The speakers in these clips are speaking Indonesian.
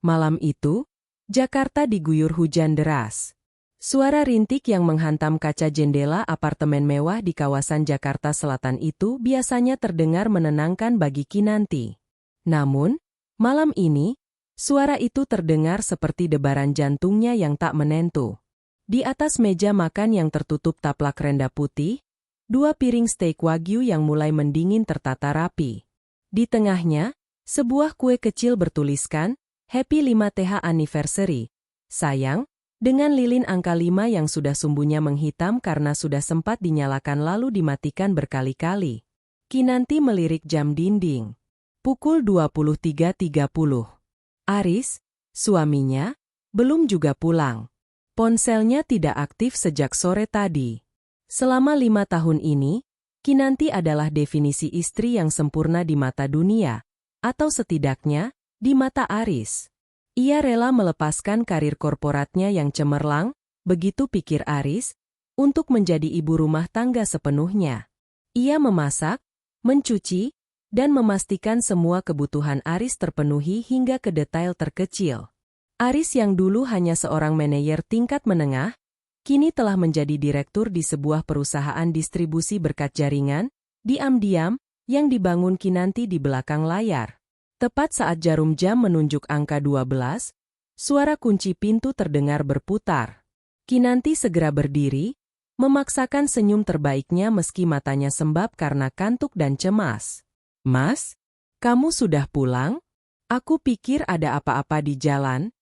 Malam itu, Jakarta diguyur hujan deras. Suara rintik yang menghantam kaca jendela apartemen mewah di kawasan Jakarta Selatan itu biasanya terdengar menenangkan bagi Kinanti. Namun, malam ini, suara itu terdengar seperti debaran jantungnya yang tak menentu. Di atas meja makan yang tertutup taplak renda putih, 2 piring steak wagyu yang mulai mendingin tertata rapi. Di tengahnya, sebuah kue kecil bertuliskan, Happy 5th Anniversary. Sayang, dengan lilin angka 5 yang sudah sumbunya menghitam karena sudah sempat dinyalakan lalu dimatikan berkali-kali. Kinanti melirik jam dinding. Pukul 23.30. Aris, suaminya, belum juga pulang. Ponselnya tidak aktif sejak sore tadi. Selama 5 tahun ini, Kinanti adalah definisi istri yang sempurna di mata dunia, atau setidaknya, di mata Aris. Ia rela melepaskan karir korporatnya yang cemerlang, begitu pikir Aris, untuk menjadi ibu rumah tangga sepenuhnya. Ia memasak, mencuci, dan memastikan semua kebutuhan Aris terpenuhi hingga ke detail terkecil. Aris yang dulu hanya seorang manajer tingkat menengah, kini telah menjadi direktur di sebuah perusahaan distribusi berkat jaringan, diam-diam, yang dibangun Kinanti di belakang layar. Tepat saat jarum jam menunjuk angka 12, suara kunci pintu terdengar berputar. Kinanti segera berdiri, memaksakan senyum terbaiknya meski matanya sembab karena kantuk dan cemas. "Mas, kamu sudah pulang? Aku pikir ada apa-apa di jalan."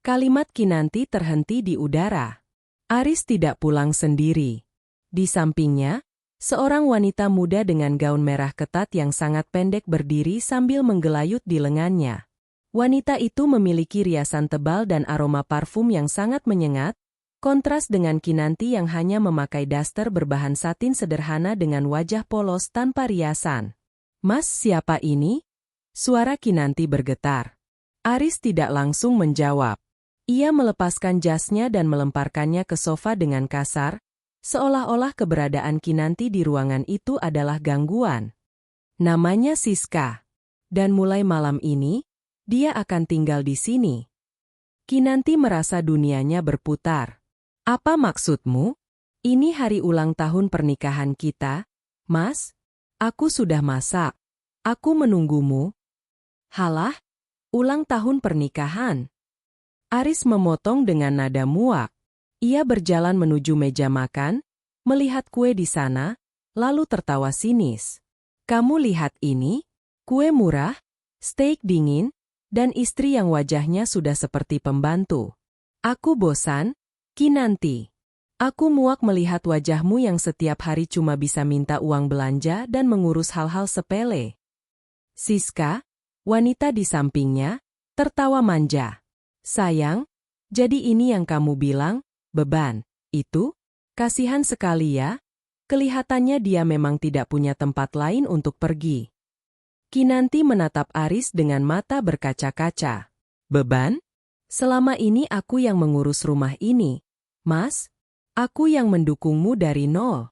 Kalimat Kinanti terhenti di udara. Aris tidak pulang sendiri. Di sampingnya, seorang wanita muda dengan gaun merah ketat yang sangat pendek berdiri sambil menggelayut di lengannya. Wanita itu memiliki riasan tebal dan aroma parfum yang sangat menyengat, kontras dengan Kinanti yang hanya memakai daster berbahan satin sederhana dengan wajah polos tanpa riasan. "Mas, siapa ini?" Suara Kinanti bergetar. Aris tidak langsung menjawab. Ia melepaskan jasnya dan melemparkannya ke sofa dengan kasar, seolah-olah keberadaan Kinanti di ruangan itu adalah gangguan. "Namanya Siska. Dan mulai malam ini, dia akan tinggal di sini." Kinanti merasa dunianya berputar. "Apa maksudmu? Ini hari ulang tahun pernikahan kita, Mas. Aku sudah masak. Aku menunggumu." "Halah, ulang tahun pernikahan?" Aris memotong dengan nada muak. Ia berjalan menuju meja makan, melihat kue di sana, lalu tertawa sinis. "Kamu lihat ini? Kue murah, steak dingin, dan istri yang wajahnya sudah seperti pembantu. Aku bosan, Kinanti. Aku muak melihat wajahmu yang setiap hari cuma bisa minta uang belanja dan mengurus hal-hal sepele." Siska, wanita di sampingnya, tertawa manja. "Sayang, jadi ini yang kamu bilang, beban itu? Kasihan sekali ya. Kelihatannya dia memang tidak punya tempat lain untuk pergi." Kinanti menatap Aris dengan mata berkaca-kaca. "Beban? Selama ini aku yang mengurus rumah ini, Mas. Aku yang mendukungmu dari nol."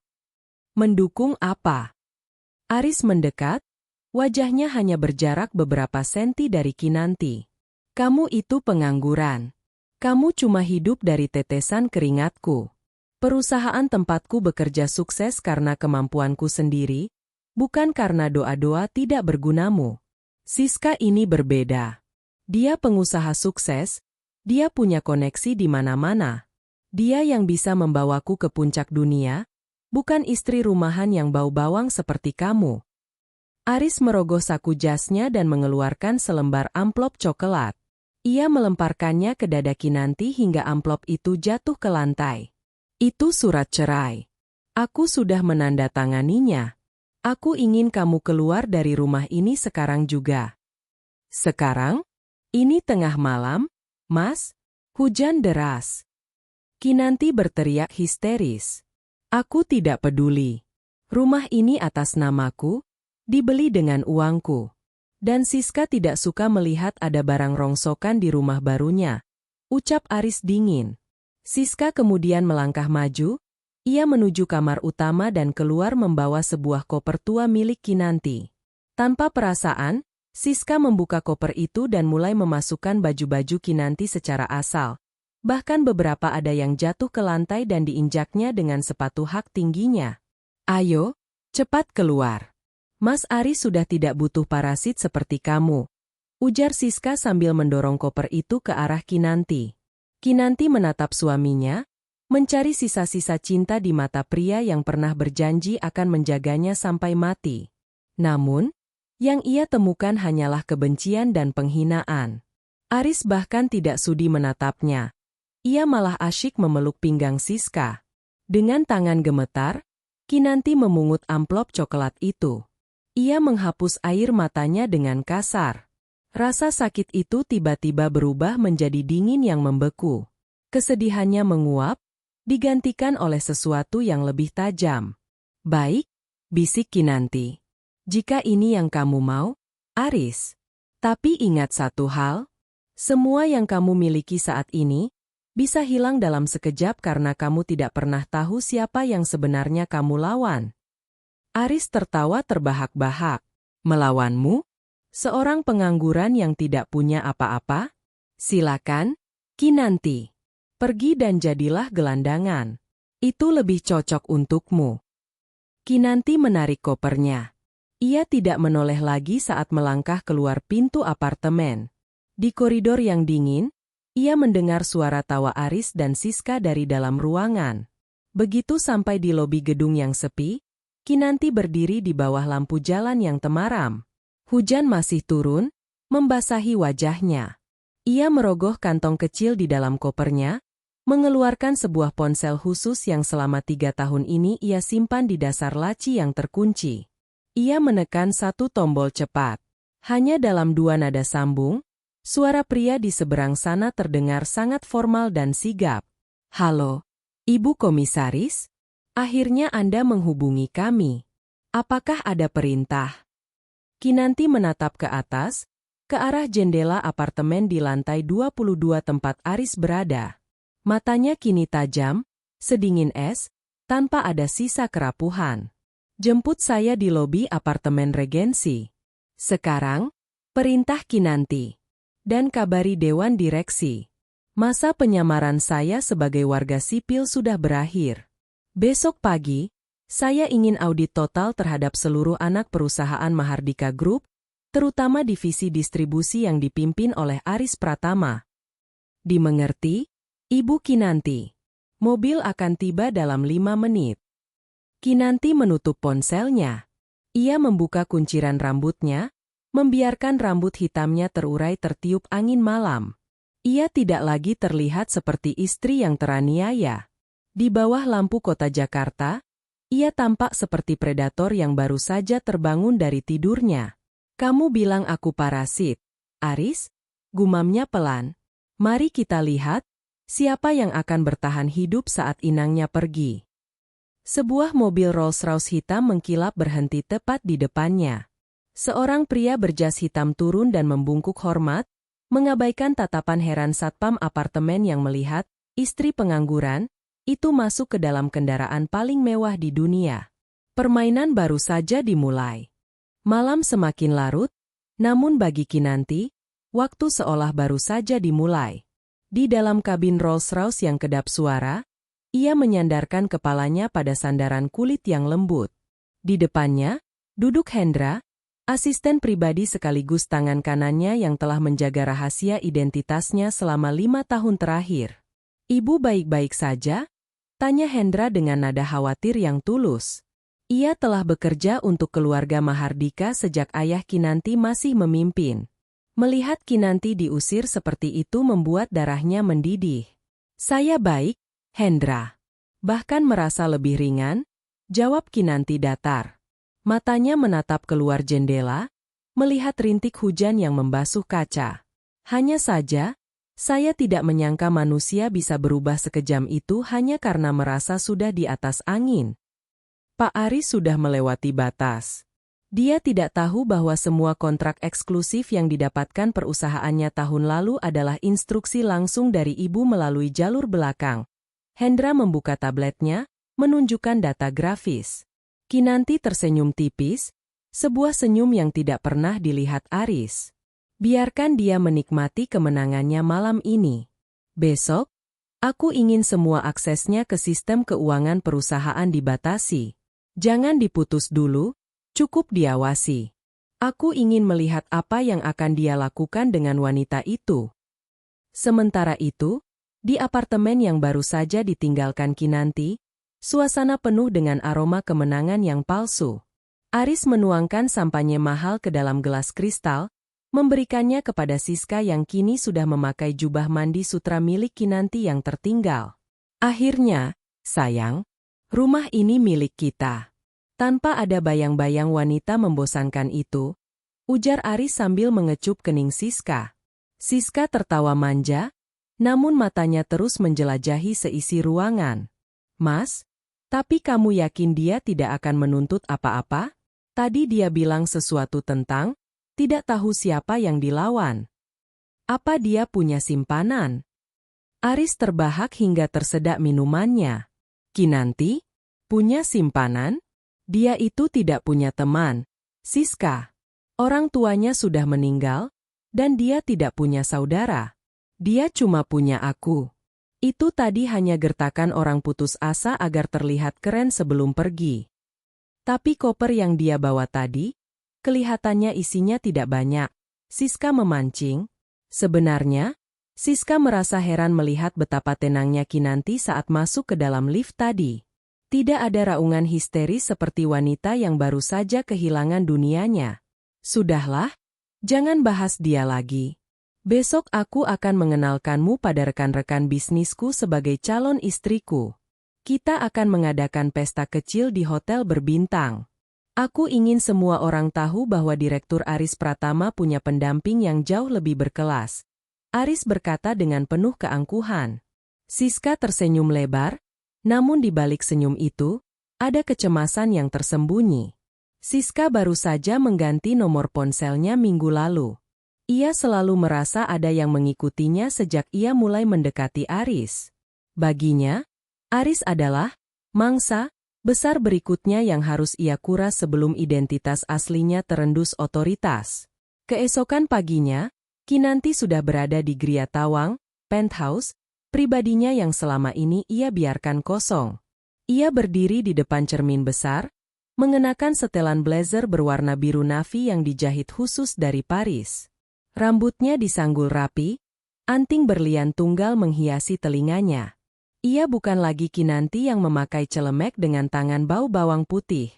"Mendukung apa?" Aris mendekat, wajahnya hanya berjarak beberapa senti dari Kinanti. "Kamu itu pengangguran. Kamu cuma hidup dari tetesan keringatku. Perusahaan tempatku bekerja sukses karena kemampuanku sendiri, bukan karena doa-doa tidak bergunamu." Siska ini berbeda. Dia pengusaha sukses, dia punya koneksi di mana-mana. Dia yang bisa membawaku ke puncak dunia, bukan istri rumahan yang bau bawang seperti kamu. Aris merogoh saku jasnya dan mengeluarkan selembar amplop coklat. Ia melemparkannya ke dada Kinanti hingga amplop itu jatuh ke lantai. "Itu surat cerai. Aku sudah menandatanganinya. Aku ingin kamu keluar dari rumah ini sekarang juga." "Sekarang? Ini tengah malam, Mas? Hujan deras." Kinanti berteriak histeris. "Aku tidak peduli. Rumah ini atas namaku, dibeli dengan uangku. Dan Siska tidak suka melihat ada barang rongsokan di rumah barunya," ucap Aris dingin. Siska kemudian melangkah maju, ia menuju kamar utama dan keluar membawa sebuah koper tua milik Kinanti. Tanpa perasaan, Siska membuka koper itu dan mulai memasukkan baju-baju Kinanti secara asal. Bahkan beberapa ada yang jatuh ke lantai dan diinjaknya dengan sepatu hak tingginya. Ayo, cepat keluar. Mas Aris sudah tidak butuh parasit seperti kamu. Ujar Siska sambil mendorong koper itu ke arah Kinanti. Kinanti menatap suaminya, mencari sisa-sisa cinta di mata pria yang pernah berjanji akan menjaganya sampai mati. Namun, yang ia temukan hanyalah kebencian dan penghinaan. Aris bahkan tidak sudi menatapnya. Ia malah asyik memeluk pinggang Siska. Dengan tangan gemetar, Kinanti memungut amplop coklat itu. Ia menghapus air matanya dengan kasar. Rasa sakit itu tiba-tiba berubah menjadi dingin yang membeku. Kesedihannya menguap, digantikan oleh sesuatu yang lebih tajam. Baik, bisik Kinanti. Jika ini yang kamu mau, Aris. Tapi ingat satu hal, semua yang kamu miliki saat ini, bisa hilang dalam sekejap karena kamu tidak pernah tahu siapa yang sebenarnya kamu lawan. Aris tertawa terbahak-bahak. Melawanmu? Seorang pengangguran yang tidak punya apa-apa? Silakan, Kinanti. Pergi dan jadilah gelandangan. Itu lebih cocok untukmu. Kinanti menarik kopernya. Ia tidak menoleh lagi saat melangkah keluar pintu apartemen. Di koridor yang dingin, ia mendengar suara tawa Aris dan Siska dari dalam ruangan. Begitu sampai di lobi gedung yang sepi, Kinanti berdiri di bawah lampu jalan yang temaram. Hujan masih turun, membasahi wajahnya. Ia merogoh kantong kecil di dalam kopernya, mengeluarkan sebuah ponsel khusus yang selama 3 tahun ini ia simpan di dasar laci yang terkunci. Ia menekan satu tombol cepat. Hanya dalam 2 nada sambung, suara pria di seberang sana terdengar sangat formal dan sigap. Halo, Ibu Komisaris? Akhirnya Anda menghubungi kami. Apakah ada perintah? Kinanti menatap ke atas, ke arah jendela apartemen di lantai 22 tempat Aris berada. Matanya kini tajam, sedingin es, tanpa ada sisa kerapuhan. Jemput saya di lobi apartemen Regensi. Sekarang, perintah Kinanti. Dan kabari Dewan Direksi. Masa penyamaran saya sebagai warga sipil sudah berakhir. Besok pagi, saya ingin audit total terhadap seluruh anak perusahaan Mahardika Group, terutama divisi distribusi yang dipimpin oleh Aris Pratama. Dimengerti? Ibu Kinanti. Mobil akan tiba dalam 5 menit. Kinanti menutup ponselnya. Ia membuka kunciran rambutnya, membiarkan rambut hitamnya terurai tertiup angin malam. Ia tidak lagi terlihat seperti istri yang teraniaya. Di bawah lampu kota Jakarta, ia tampak seperti predator yang baru saja terbangun dari tidurnya. Kamu bilang aku parasit, Aris? Gumamnya pelan. Mari kita lihat, siapa yang akan bertahan hidup saat inangnya pergi. Sebuah mobil Rolls-Royce hitam mengkilap berhenti tepat di depannya. Seorang pria berjas hitam turun dan membungkuk hormat, mengabaikan tatapan heran satpam apartemen yang melihat istri pengangguran itu masuk ke dalam kendaraan paling mewah di dunia. Permainan baru saja dimulai. Malam semakin larut, namun bagi Kinanti, waktu seolah baru saja dimulai. Di dalam kabin Rolls-Royce yang kedap suara, ia menyandarkan kepalanya pada sandaran kulit yang lembut. Di depannya, duduk Hendra, asisten pribadi sekaligus tangan kanannya yang telah menjaga rahasia identitasnya selama 5 tahun terakhir. Ibu baik-baik saja? Tanya Hendra dengan nada khawatir yang tulus. Ia telah bekerja untuk keluarga Mahardika sejak ayah Kinanti masih memimpin. Melihat Kinanti diusir seperti itu membuat darahnya mendidih. Saya baik, Hendra. Bahkan merasa lebih ringan, jawab Kinanti datar. Matanya menatap keluar jendela, melihat rintik hujan yang membasuh kaca. Hanya saja, saya tidak menyangka manusia bisa berubah sekejam itu hanya karena merasa sudah di atas angin. Pak Aris sudah melewati batas. Dia tidak tahu bahwa semua kontrak eksklusif yang didapatkan perusahaannya tahun lalu adalah instruksi langsung dari ibu melalui jalur belakang. Hendra membuka tabletnya, menunjukkan data grafis. Kinanti tersenyum tipis, Sebuah senyum yang tidak pernah dilihat Aris. Biarkan dia menikmati kemenangannya malam ini. Besok, aku ingin semua aksesnya ke sistem keuangan perusahaan dibatasi. Jangan diputus dulu, cukup diawasi. Aku ingin melihat apa yang akan dia lakukan dengan wanita itu. Sementara itu, di apartemen yang baru saja ditinggalkan Kinanti, suasana penuh dengan aroma kemenangan yang palsu. Aris menuangkan sampanye mahal ke dalam gelas kristal, memberikannya kepada Siska yang kini sudah memakai jubah mandi sutra milik Kinanti yang tertinggal. Akhirnya, sayang, rumah ini milik kita. Tanpa ada bayang-bayang wanita membosankan itu, ujar Aris sambil mengecup kening Siska. Siska tertawa manja, namun matanya terus menjelajahi seisi ruangan. Mas, tapi kamu yakin dia tidak akan menuntut apa-apa? Tadi dia bilang sesuatu tentang, tidak tahu siapa yang dilawan. Apa dia punya simpanan? Aris terbahak hingga tersedak minumannya. Kinanti? Punya simpanan? Dia itu tidak punya teman. Siska. Orang tuanya sudah meninggal, dan dia tidak punya saudara. Dia cuma punya aku. Itu tadi hanya gertakan orang putus asa agar terlihat keren sebelum pergi. Tapi koper yang dia bawa tadi, kelihatannya isinya tidak banyak. Siska memancing. Sebenarnya, Siska merasa heran melihat betapa tenangnya Kinanti saat masuk ke dalam lift tadi. Tidak ada raungan histeris seperti wanita yang baru saja kehilangan dunianya. Sudahlah, jangan bahas dia lagi. Besok aku akan mengenalkanmu pada rekan-rekan bisnisku sebagai calon istriku. Kita akan mengadakan pesta kecil di hotel berbintang. Aku ingin semua orang tahu bahwa Direktur Aris Pratama punya pendamping yang jauh lebih berkelas. Aris berkata dengan penuh keangkuhan. Siska tersenyum lebar, namun di balik senyum itu, ada kecemasan yang tersembunyi. Siska baru saja mengganti nomor ponselnya minggu lalu. Ia selalu merasa ada yang mengikutinya sejak ia mulai mendekati Aris. Baginya, Aris adalah mangsa besar berikutnya yang harus ia kuras sebelum identitas aslinya terendus otoritas. Keesokan paginya, Kinanti sudah berada di Gria Tawang, penthouse, pribadinya yang selama ini ia biarkan kosong. Ia berdiri di depan cermin besar, mengenakan setelan blazer berwarna biru navy yang dijahit khusus dari Paris. Rambutnya disanggul rapi, anting berlian tunggal menghiasi telinganya. Ia bukan lagi Kinanti yang memakai celemek dengan tangan bau bawang putih.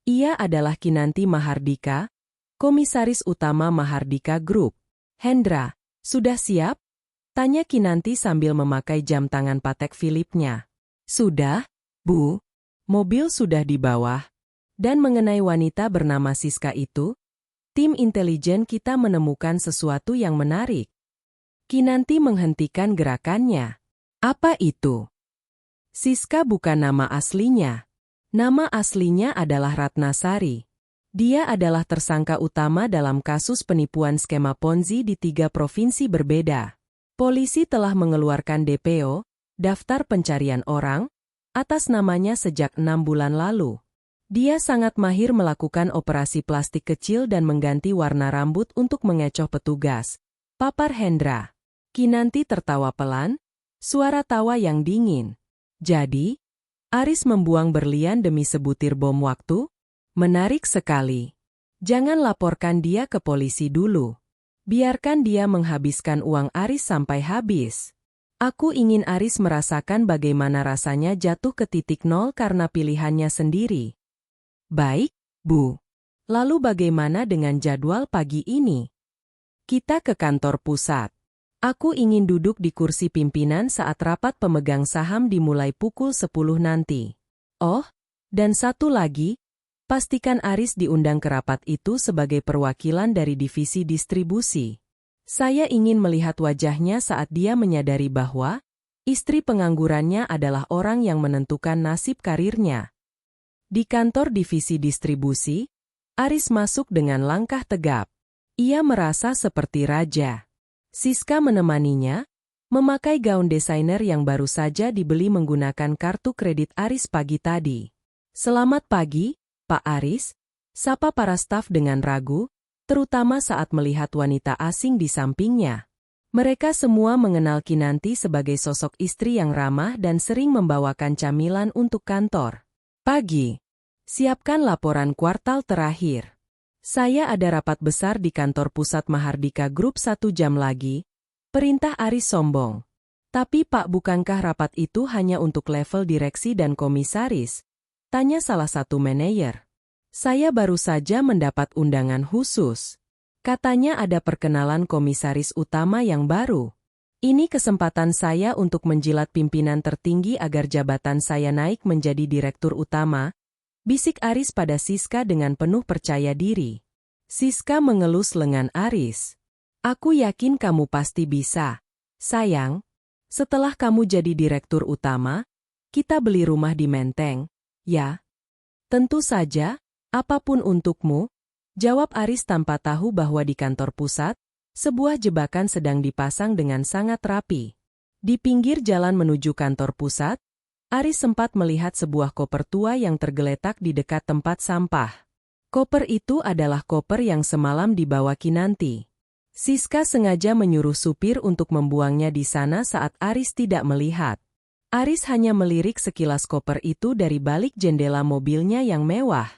Ia adalah Kinanti Mahardika, komisaris utama Mahardika Group. Hendra, sudah siap? Tanya Kinanti sambil memakai jam tangan Patek Philippe-nya. Sudah, Bu. Mobil sudah di bawah. Dan mengenai wanita bernama Siska itu, tim intelijen kita menemukan sesuatu yang menarik. Kinanti menghentikan gerakannya. Apa itu? Siska bukan nama aslinya. Nama aslinya adalah Ratnasari. Dia adalah tersangka utama dalam kasus penipuan skema Ponzi di 3 provinsi berbeda. Polisi telah mengeluarkan DPO, daftar pencarian orang, atas namanya sejak 6 bulan lalu. Dia sangat mahir melakukan operasi plastik kecil dan mengganti warna rambut untuk mengecoh petugas. Papar Hendra. Kinanti tertawa pelan, suara tawa yang dingin. Jadi, Aris membuang berlian demi sebutir bom waktu? Menarik sekali. Jangan laporkan dia ke polisi dulu. Biarkan dia menghabiskan uang Aris sampai habis. Aku ingin Aris merasakan bagaimana rasanya jatuh ke titik nol karena pilihannya sendiri. Baik, Bu. Lalu bagaimana dengan jadwal pagi ini? Kita ke kantor pusat. Aku ingin duduk di kursi pimpinan saat rapat pemegang saham dimulai pukul 10 nanti. Oh, dan satu lagi, pastikan Aris diundang ke rapat itu sebagai perwakilan dari divisi distribusi. Saya ingin melihat wajahnya saat dia menyadari bahwa istri penganggurannya adalah orang yang menentukan nasib karirnya. Di kantor divisi distribusi, Aris masuk dengan langkah tegap. Ia merasa seperti raja. Siska menemaninya, memakai gaun desainer yang baru saja dibeli menggunakan kartu kredit Aris pagi tadi. Selamat pagi, Pak Aris. Sapa para staf dengan ragu, terutama saat melihat wanita asing di sampingnya. Mereka semua mengenal Kinanti sebagai sosok istri yang ramah dan sering membawakan camilan untuk kantor. Pagi. Siapkan laporan kuartal terakhir. Saya ada rapat besar di kantor pusat Mahardika Group 1 jam lagi. Perintah Aris sombong. Tapi Pak, bukankah rapat itu hanya untuk level direksi dan komisaris? Tanya salah satu manajer. Saya baru saja mendapat undangan khusus. Katanya ada perkenalan komisaris utama yang baru. Ini kesempatan saya untuk menjilat pimpinan tertinggi agar jabatan saya naik menjadi direktur utama, bisik Aris pada Siska dengan penuh percaya diri. Siska mengelus lengan Aris. Aku yakin kamu pasti bisa. Sayang, setelah kamu jadi direktur utama, kita beli rumah di Menteng, ya? Tentu saja, apapun untukmu. Jawab Aris tanpa tahu bahwa di kantor pusat, sebuah jebakan sedang dipasang dengan sangat rapi. Di pinggir jalan menuju kantor pusat, Aris sempat melihat sebuah koper tua yang tergeletak di dekat tempat sampah. Koper itu adalah koper yang semalam dibawa Kinanti. Siska sengaja menyuruh supir untuk membuangnya di sana saat Aris tidak melihat. Aris hanya melirik sekilas koper itu dari balik jendela mobilnya yang mewah.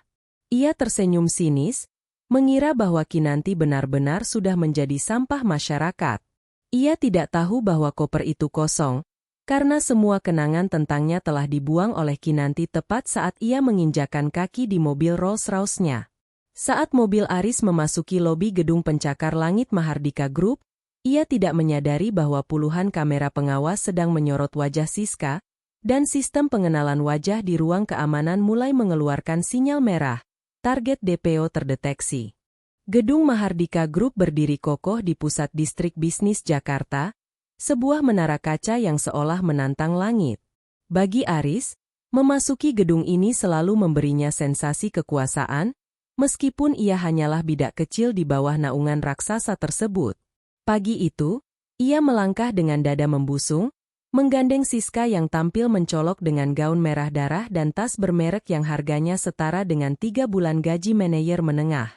Ia tersenyum sinis, mengira bahwa Kinanti benar-benar sudah menjadi sampah masyarakat. Ia tidak tahu bahwa koper itu kosong, karena semua kenangan tentangnya telah dibuang oleh Kinanti tepat saat ia menginjakan kaki di mobil Rolls-Royce-nya. Saat mobil Aris memasuki lobi gedung pencakar langit Mahardika Group, ia tidak menyadari bahwa puluhan kamera pengawas sedang menyorot wajah Siska, dan sistem pengenalan wajah di ruang keamanan mulai mengeluarkan sinyal merah. Target DPO terdeteksi. Gedung Mahardika Group berdiri kokoh di pusat distrik bisnis Jakarta, sebuah menara kaca yang seolah menantang langit. Bagi Aris, memasuki gedung ini selalu memberinya sensasi kekuasaan, meskipun ia hanyalah bidak kecil di bawah naungan raksasa tersebut. Pagi itu, ia melangkah dengan dada membusung, menggandeng Siska yang tampil mencolok dengan gaun merah darah dan tas bermerek yang harganya setara dengan 3 bulan gaji manajer menengah.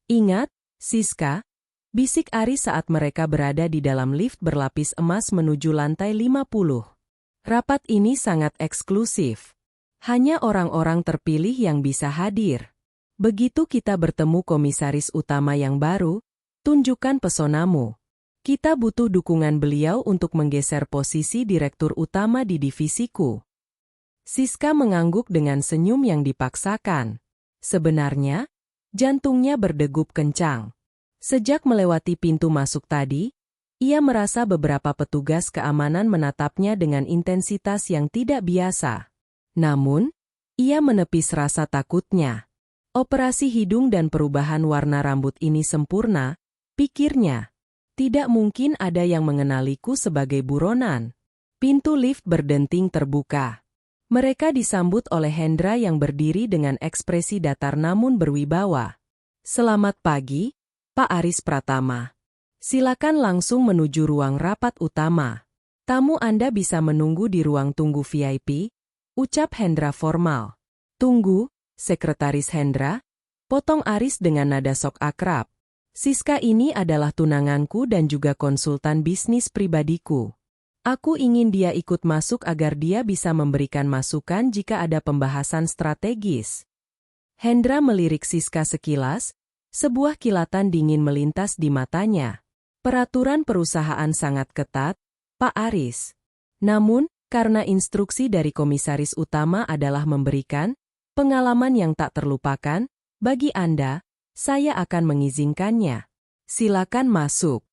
Ingat, Siska, bisik Aris saat mereka berada di dalam lift berlapis emas menuju lantai 50. Rapat ini sangat eksklusif. Hanya orang-orang terpilih yang bisa hadir. Begitu kita bertemu komisaris utama yang baru, tunjukkan pesonamu. Kita butuh dukungan beliau untuk menggeser posisi direktur utama di divisiku. Siska mengangguk dengan senyum yang dipaksakan. Sebenarnya, jantungnya berdegup kencang. Sejak melewati pintu masuk tadi, ia merasa beberapa petugas keamanan menatapnya dengan intensitas yang tidak biasa. Namun, ia menepis rasa takutnya. Operasi hidung dan perubahan warna rambut ini sempurna, pikirnya. Tidak mungkin ada yang mengenaliku sebagai buronan. Pintu lift berdenting terbuka. Mereka disambut oleh Hendra yang berdiri dengan ekspresi datar namun berwibawa. Selamat pagi, Pak Aris Pratama. Silakan langsung menuju ruang rapat utama. Tamu Anda bisa menunggu di ruang tunggu VIP, ucap Hendra formal. Tunggu, Sekretaris Hendra, potong Aris dengan nada sok akrab. Siska ini adalah tunanganku dan juga konsultan bisnis pribadiku. Aku ingin dia ikut masuk agar dia bisa memberikan masukan jika ada pembahasan strategis. Hendra melirik Siska sekilas, sebuah kilatan dingin melintas di matanya. Peraturan perusahaan sangat ketat, Pak Aris. Namun, karena instruksi dari komisaris utama adalah memberikan pengalaman yang tak terlupakan, bagi Anda, saya akan mengizinkannya. Silakan masuk.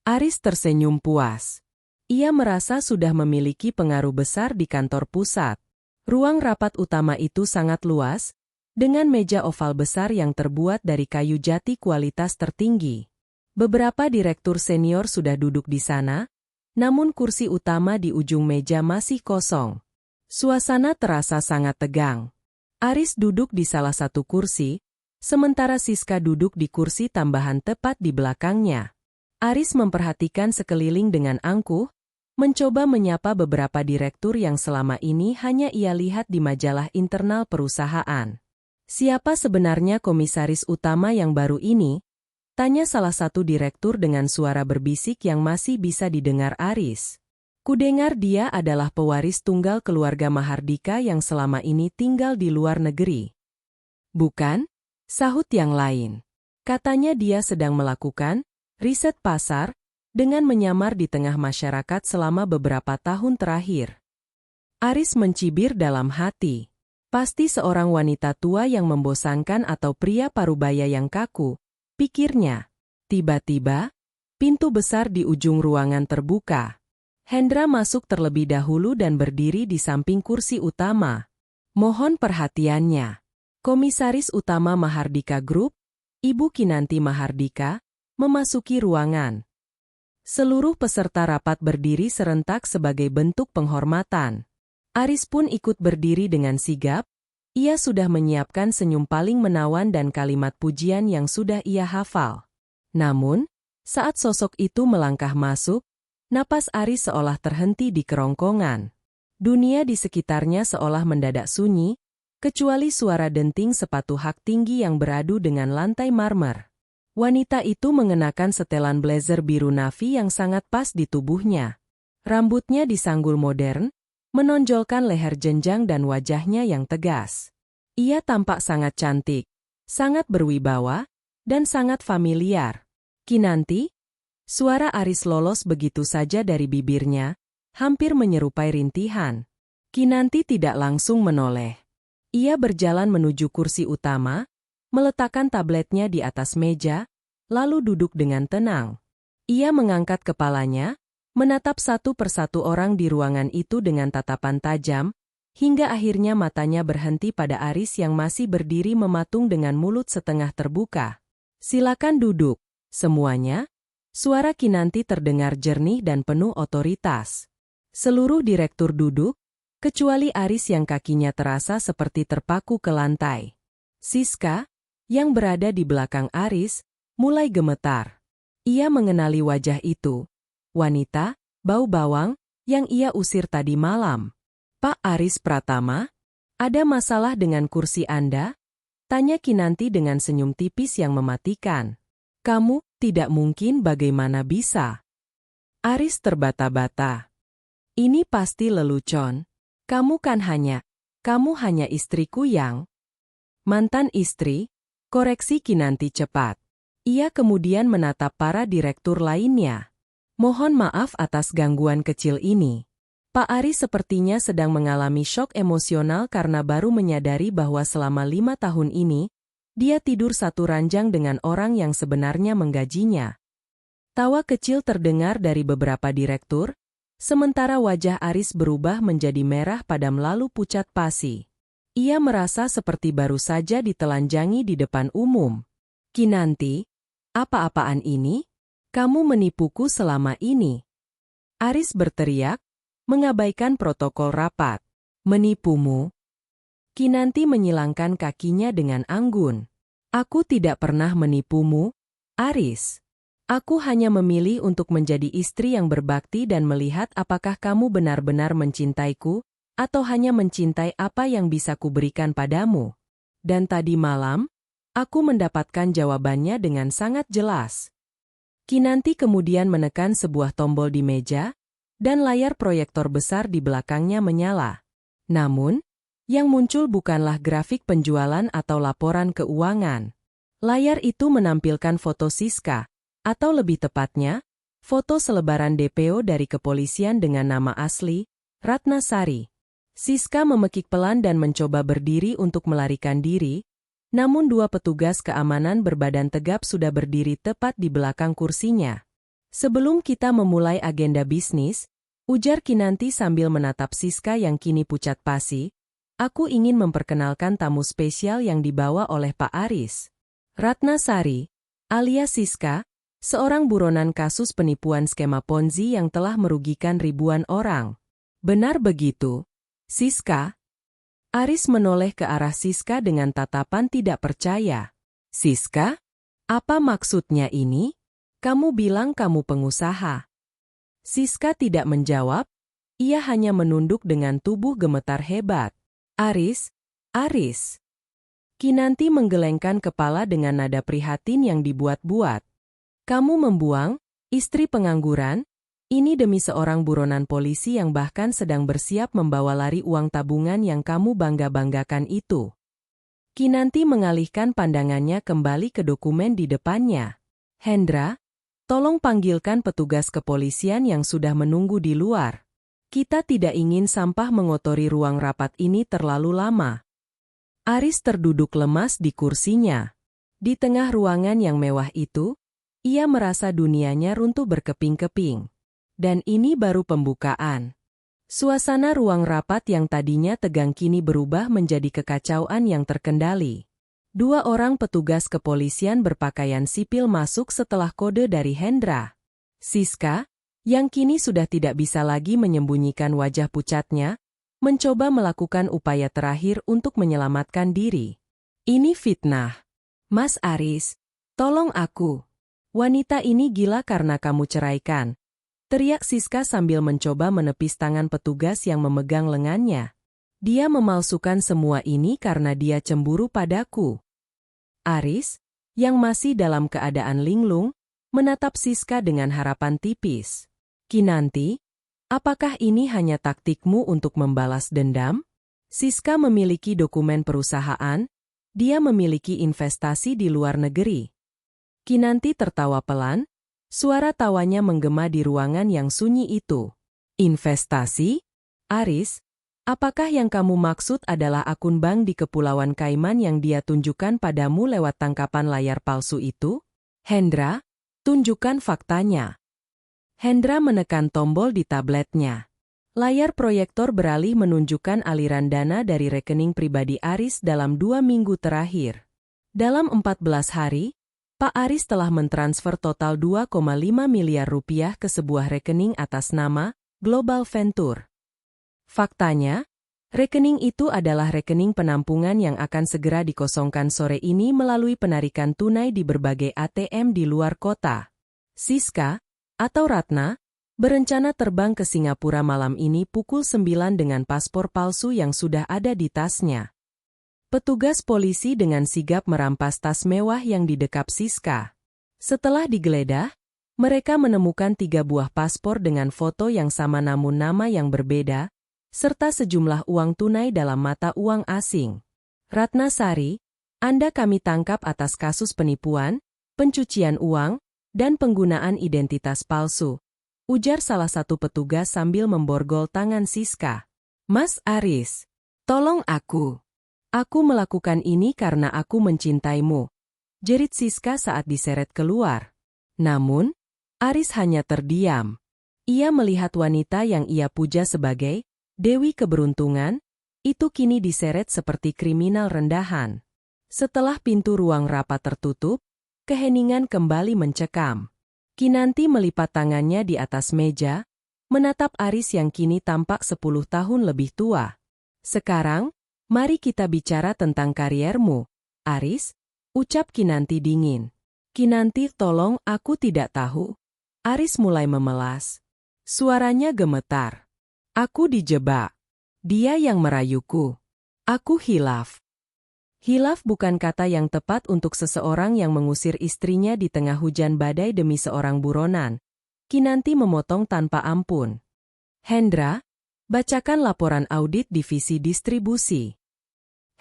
Aris tersenyum puas. Ia merasa sudah memiliki pengaruh besar di kantor pusat. Ruang rapat utama itu sangat luas, dengan meja oval besar yang terbuat dari kayu jati kualitas tertinggi. Beberapa direktur senior sudah duduk di sana, namun kursi utama di ujung meja masih kosong. Suasana terasa sangat tegang. Aris duduk di salah satu kursi, sementara Siska duduk di kursi tambahan tepat di belakangnya. Aris memperhatikan sekeliling dengan angkuh, mencoba menyapa beberapa direktur yang selama ini hanya ia lihat di majalah internal perusahaan. Siapa sebenarnya komisaris utama yang baru ini? Tanya salah satu direktur dengan suara berbisik yang masih bisa didengar Aris. Kudengar dia adalah pewaris tunggal keluarga Mahardika yang selama ini tinggal di luar negeri. Bukan? Sahut yang lain. Katanya dia sedang melakukan riset pasar dengan menyamar di tengah masyarakat selama beberapa tahun terakhir. Aris mencibir dalam hati. Pasti seorang wanita tua yang membosankan atau pria parubaya yang kaku, pikirnya. Tiba-tiba, pintu besar di ujung ruangan terbuka. Hendra masuk terlebih dahulu dan berdiri di samping kursi utama. Mohon perhatiannya. Komisaris utama Mahardika Group, Ibu Kinanti Mahardika, memasuki ruangan. Seluruh peserta rapat berdiri serentak sebagai bentuk penghormatan. Aris pun ikut berdiri dengan sigap. Ia sudah menyiapkan senyum paling menawan dan kalimat pujian yang sudah ia hafal. Namun, saat sosok itu melangkah masuk, napas Aris seolah terhenti di kerongkongan. Dunia di sekitarnya seolah mendadak sunyi, kecuali suara denting sepatu hak tinggi yang beradu dengan lantai marmer. Wanita itu mengenakan setelan blazer biru navy yang sangat pas di tubuhnya. Rambutnya disanggul modern, menonjolkan leher jenjang dan wajahnya yang tegas. Ia tampak sangat cantik, sangat berwibawa, dan sangat familiar. Kinanti? Suara Aris lolos begitu saja dari bibirnya, hampir menyerupai rintihan. Kinanti tidak langsung menoleh. Ia berjalan menuju kursi utama, meletakkan tabletnya di atas meja, lalu duduk dengan tenang. Ia mengangkat kepalanya, menatap satu persatu orang di ruangan itu dengan tatapan tajam, hingga akhirnya matanya berhenti pada Aris yang masih berdiri mematung dengan mulut setengah terbuka. Silakan duduk, semuanya. Suara Kinanti terdengar jernih dan penuh otoritas. Seluruh direktur duduk, kecuali Aris yang kakinya terasa seperti terpaku ke lantai. Siska, yang berada di belakang Aris, mulai gemetar. Ia mengenali wajah itu. Wanita, bau bawang, yang ia usir tadi malam. Pak Aris Pratama, ada masalah dengan kursi Anda? Tanya Kinanti dengan senyum tipis yang mematikan. Kamu, tidak mungkin bagaimana bisa? Aris terbata-bata. Ini pasti lelucon. Kamu hanya istriku yang... Mantan istri, koreksi Kinanti cepat. Ia kemudian menatap para direktur lainnya. Mohon maaf atas gangguan kecil ini. Pak Aris sepertinya sedang mengalami syok emosional karena baru menyadari bahwa selama 5 tahun ini, dia tidur satu ranjang dengan orang yang sebenarnya menggajinya. Tawa kecil terdengar dari beberapa direktur, sementara wajah Aris berubah menjadi merah padam lalu pucat pasi. Ia merasa seperti baru saja ditelanjangi di depan umum. Kinanti, apa-apaan ini? Kamu menipuku selama ini. Aris berteriak, mengabaikan protokol rapat. Menipumu? Kinanti menyilangkan kakinya dengan anggun. Aku tidak pernah menipumu, Aris. Aku hanya memilih untuk menjadi istri yang berbakti dan melihat apakah kamu benar-benar mencintaiku, atau hanya mencintai apa yang bisa kuberikan padamu. Dan tadi malam, aku mendapatkan jawabannya dengan sangat jelas. Kinanti kemudian menekan sebuah tombol di meja, dan layar proyektor besar di belakangnya menyala. Namun, yang muncul bukanlah grafik penjualan atau laporan keuangan. Layar itu menampilkan foto Siska, atau lebih tepatnya, foto selebaran DPO dari kepolisian dengan nama asli, Ratna Sari. Siska memekik pelan dan mencoba berdiri untuk melarikan diri, namun 2 petugas keamanan berbadan tegap sudah berdiri tepat di belakang kursinya. Sebelum kita memulai agenda bisnis, ujar Kinanti sambil menatap Siska yang kini pucat pasi, aku ingin memperkenalkan tamu spesial yang dibawa oleh Pak Aris. Ratna Sari, alias Siska, seorang buronan kasus penipuan skema Ponzi yang telah merugikan ribuan orang. Benar begitu, Siska? Aris menoleh ke arah Siska dengan tatapan tidak percaya. Siska? Apa maksudnya ini? Kamu bilang kamu pengusaha. Siska tidak menjawab, ia hanya menunduk dengan tubuh gemetar hebat. Aris, Aris. Kinanti menggelengkan kepala dengan nada prihatin yang dibuat-buat. Kamu membuang, istri pengangguran? Ini demi seorang buronan polisi yang bahkan sedang bersiap membawa lari uang tabungan yang kamu bangga-banggakan itu. Kinanti mengalihkan pandangannya kembali ke dokumen di depannya. Hendra, tolong panggilkan petugas kepolisian yang sudah menunggu di luar. Kita tidak ingin sampah mengotori ruang rapat ini terlalu lama. Aris terduduk lemas di kursinya. Di tengah ruangan yang mewah itu, ia merasa dunianya runtuh berkeping-keping. Dan ini baru pembukaan. Suasana ruang rapat yang tadinya tegang kini berubah menjadi kekacauan yang terkendali. 2 orang petugas kepolisian berpakaian sipil masuk setelah kode dari Hendra. Siska, yang kini sudah tidak bisa lagi menyembunyikan wajah pucatnya, mencoba melakukan upaya terakhir untuk menyelamatkan diri. Ini fitnah. Mas Aris, tolong aku. Wanita ini gila karena kamu ceraikan. Teriak Siska sambil mencoba menepis tangan petugas yang memegang lengannya. Dia memalsukan semua ini karena dia cemburu padaku. Aris, yang masih dalam keadaan linglung, menatap Siska dengan harapan tipis. Kinanti, apakah ini hanya taktikmu untuk membalas dendam? Siska memiliki dokumen perusahaan, dia memiliki investasi di luar negeri. Kinanti tertawa pelan. Suara tawanya menggema di ruangan yang sunyi itu. Investasi? Aris, apakah yang kamu maksud adalah akun bank di Kepulauan Kaiman yang dia tunjukkan padamu lewat tangkapan layar palsu itu? Hendra, tunjukkan faktanya. Hendra menekan tombol di tabletnya. Layar proyektor beralih menunjukkan aliran dana dari rekening pribadi Aris dalam 2 minggu terakhir. Dalam 14 hari, Pak Aris telah mentransfer total 2,5 miliar rupiah ke sebuah rekening atas nama Global Venture. Faktanya, rekening itu adalah rekening penampungan yang akan segera dikosongkan sore ini melalui penarikan tunai di berbagai ATM di luar kota. Siska, atau Ratna, berencana terbang ke Singapura malam ini pukul 9 dengan paspor palsu yang sudah ada di tasnya. Petugas polisi dengan sigap merampas tas mewah yang didekap Siska. Setelah digeledah, mereka menemukan 3 buah paspor dengan foto yang sama namun nama yang berbeda, serta sejumlah uang tunai dalam mata uang asing. Ratna Sari, Anda kami tangkap atas kasus penipuan, pencucian uang, dan penggunaan identitas palsu, ujar salah satu petugas sambil memborgol tangan Siska. Mas Aris, tolong aku. Aku melakukan ini karena aku mencintaimu, jerit Siska saat diseret keluar. Namun, Aris hanya terdiam. Ia melihat wanita yang ia puja sebagai Dewi Keberuntungan, itu kini diseret seperti kriminal rendahan. Setelah pintu ruang rapat tertutup, keheningan kembali mencekam. Kinanti melipat tangannya di atas meja, menatap Aris yang kini tampak 10 tahun lebih tua. Sekarang, mari kita bicara tentang kariermu, Aris, ucap Kinanti dingin. Kinanti, tolong, aku tidak tahu. Aris mulai memelas. Suaranya gemetar. Aku dijebak. Dia yang merayuku. Aku hilaf. Hilaf bukan kata yang tepat untuk seseorang yang mengusir istrinya di tengah hujan badai demi seorang buronan. Kinanti memotong tanpa ampun. Hendra, bacakan laporan audit divisi distribusi.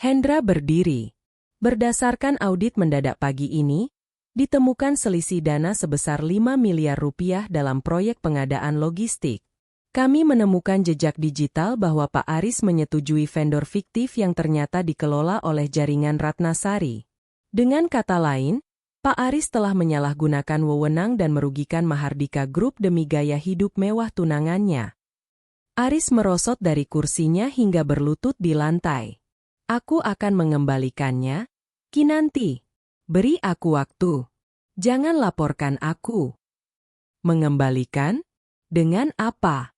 Hendra berdiri. Berdasarkan audit mendadak pagi ini, ditemukan selisih dana sebesar 5 miliar rupiah dalam proyek pengadaan logistik. Kami menemukan jejak digital bahwa Pak Aris menyetujui vendor fiktif yang ternyata dikelola oleh jaringan Ratna Sari. Dengan kata lain, Pak Aris telah menyalahgunakan wewenang dan merugikan Mahardika Group demi gaya hidup mewah tunangannya. Aris merosot dari kursinya hingga berlutut di lantai. Aku akan mengembalikannya. Kinanti, beri aku waktu. Jangan laporkan aku. Mengembalikan? Dengan apa?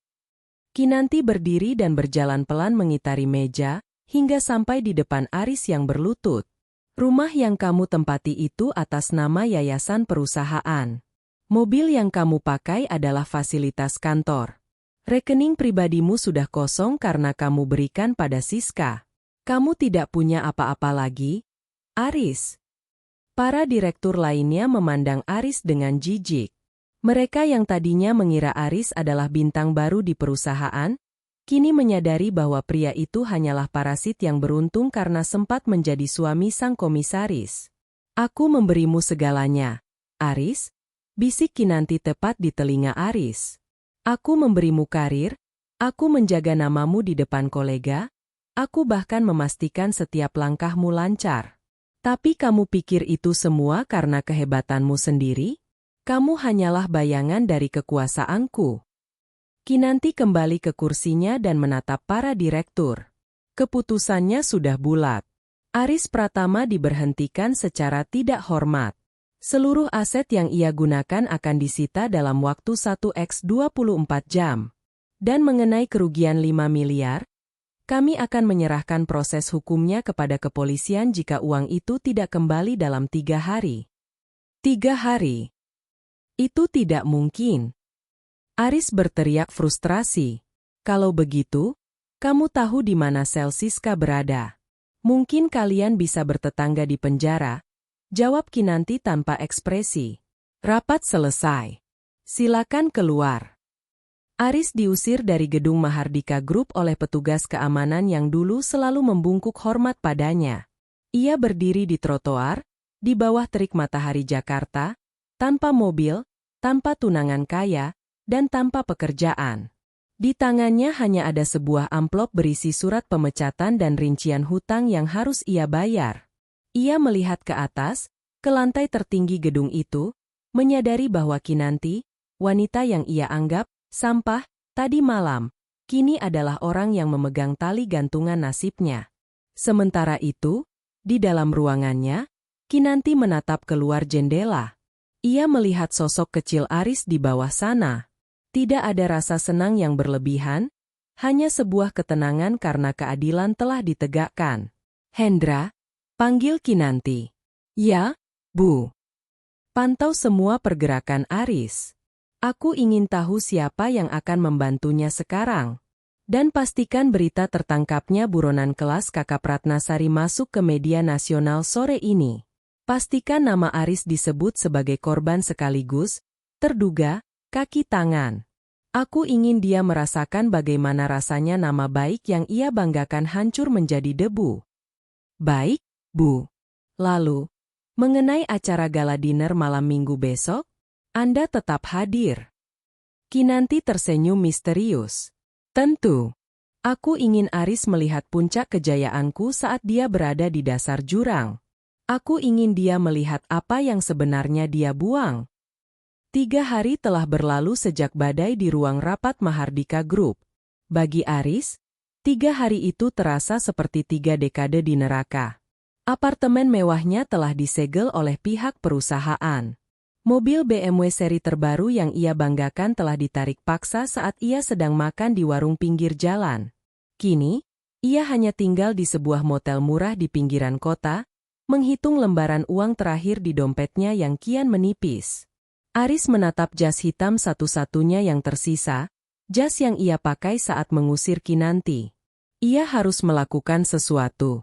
Kinanti berdiri dan berjalan pelan mengitari meja, hingga sampai di depan Aris yang berlutut. Rumah yang kamu tempati itu atas nama yayasan perusahaan. Mobil yang kamu pakai adalah fasilitas kantor. Rekening pribadimu sudah kosong karena kamu berikan pada Siska. Kamu tidak punya apa-apa lagi. Aris. Para direktur lainnya memandang Aris dengan jijik. Mereka yang tadinya mengira Aris adalah bintang baru di perusahaan, kini menyadari bahwa pria itu hanyalah parasit yang beruntung karena sempat menjadi suami sang komisaris. Aku memberimu segalanya, Aris, bisik Kinanti tepat di telinga Aris. Aku memberimu karir, aku menjaga namamu di depan kolega, aku bahkan memastikan setiap langkahmu lancar. Tapi kamu pikir itu semua karena kehebatanmu sendiri? Kamu hanyalah bayangan dari kekuasaanku. Kinanti kembali ke kursinya dan menatap para direktur. Keputusannya sudah bulat. Aris Pratama diberhentikan secara tidak hormat. Seluruh aset yang ia gunakan akan disita dalam waktu 1x24 jam. Dan mengenai kerugian 5 miliar, kami akan menyerahkan proses hukumnya kepada kepolisian jika uang itu tidak kembali dalam 3 hari. 3 hari. Itu tidak mungkin. Aris berteriak frustrasi. Kalau begitu, kamu tahu di mana sel Siska berada. Mungkin kalian bisa bertetangga di penjara, jawab Kinanti tanpa ekspresi. Rapat selesai. Silakan keluar. Aris diusir dari gedung Mahardika Group oleh petugas keamanan yang dulu selalu membungkuk hormat padanya. Ia berdiri di trotoar, di bawah terik matahari Jakarta, tanpa mobil, tanpa tunangan kaya, dan tanpa pekerjaan. Di tangannya hanya ada sebuah amplop berisi surat pemecatan dan rincian hutang yang harus ia bayar. Ia melihat ke atas, ke lantai tertinggi gedung itu, menyadari bahwa Kinanti, wanita yang ia anggap sampah tadi malam, kini adalah orang yang memegang tali gantungan nasibnya. Sementara itu, di dalam ruangannya, Kinanti menatap keluar jendela. Ia melihat sosok kecil Aris di bawah sana. Tidak ada rasa senang yang berlebihan, hanya sebuah ketenangan karena keadilan telah ditegakkan. Hendra, panggil Kinanti. Ya, Bu. Pantau semua pergerakan Aris. Aku ingin tahu siapa yang akan membantunya sekarang. Dan pastikan berita tertangkapnya buronan kelas Kakap Ratnasari masuk ke media nasional sore ini. Pastikan nama Aris disebut sebagai korban sekaligus, terduga, kaki tangan. Aku ingin dia merasakan bagaimana rasanya nama baik yang ia banggakan hancur menjadi debu. Baik, Bu. Lalu, mengenai acara gala dinner malam Minggu besok, Anda tetap hadir. Kinanti tersenyum misterius. Tentu. Aku ingin Aris melihat puncak kejayaanku saat dia berada di dasar jurang. Aku ingin dia melihat apa yang sebenarnya dia buang. 3 hari telah berlalu sejak badai di ruang rapat Mahardika Group. Bagi Aris, 3 hari itu terasa seperti 3 dekade di neraka. Apartemen mewahnya telah disegel oleh pihak perusahaan. Mobil BMW seri terbaru yang ia banggakan telah ditarik paksa saat ia sedang makan di warung pinggir jalan. Kini, ia hanya tinggal di sebuah motel murah di pinggiran kota, menghitung lembaran uang terakhir di dompetnya yang kian menipis. Aris menatap jas hitam satu-satunya yang tersisa, jas yang ia pakai saat mengusir Kinanti. Ia harus melakukan sesuatu.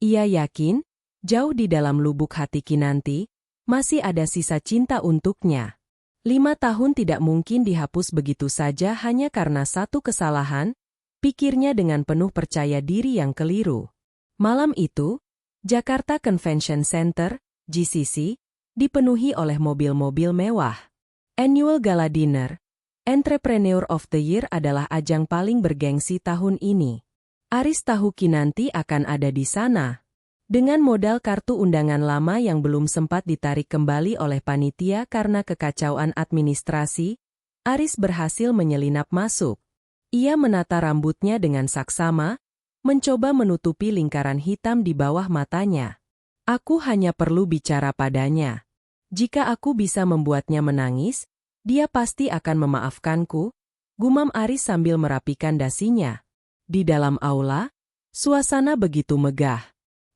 Ia yakin, jauh di dalam lubuk hati Kinanti, masih ada sisa cinta untuknya. 5 tahun tidak mungkin dihapus begitu saja hanya karena satu kesalahan, pikirnya dengan penuh percaya diri yang keliru. Malam itu, Jakarta Convention Center, GCC, dipenuhi oleh mobil-mobil mewah. Annual Gala Dinner, Entrepreneur of the Year adalah ajang paling bergengsi tahun ini. Aris tahu Kinanti akan ada di sana. Dengan modal kartu undangan lama yang belum sempat ditarik kembali oleh panitia karena kekacauan administrasi, Aris berhasil menyelinap masuk. Ia menata rambutnya dengan saksama, mencoba menutupi lingkaran hitam di bawah matanya. Aku hanya perlu bicara padanya. Jika aku bisa membuatnya menangis, dia pasti akan memaafkanku, gumam Aris sambil merapikan dasinya. Di dalam aula, suasana begitu megah.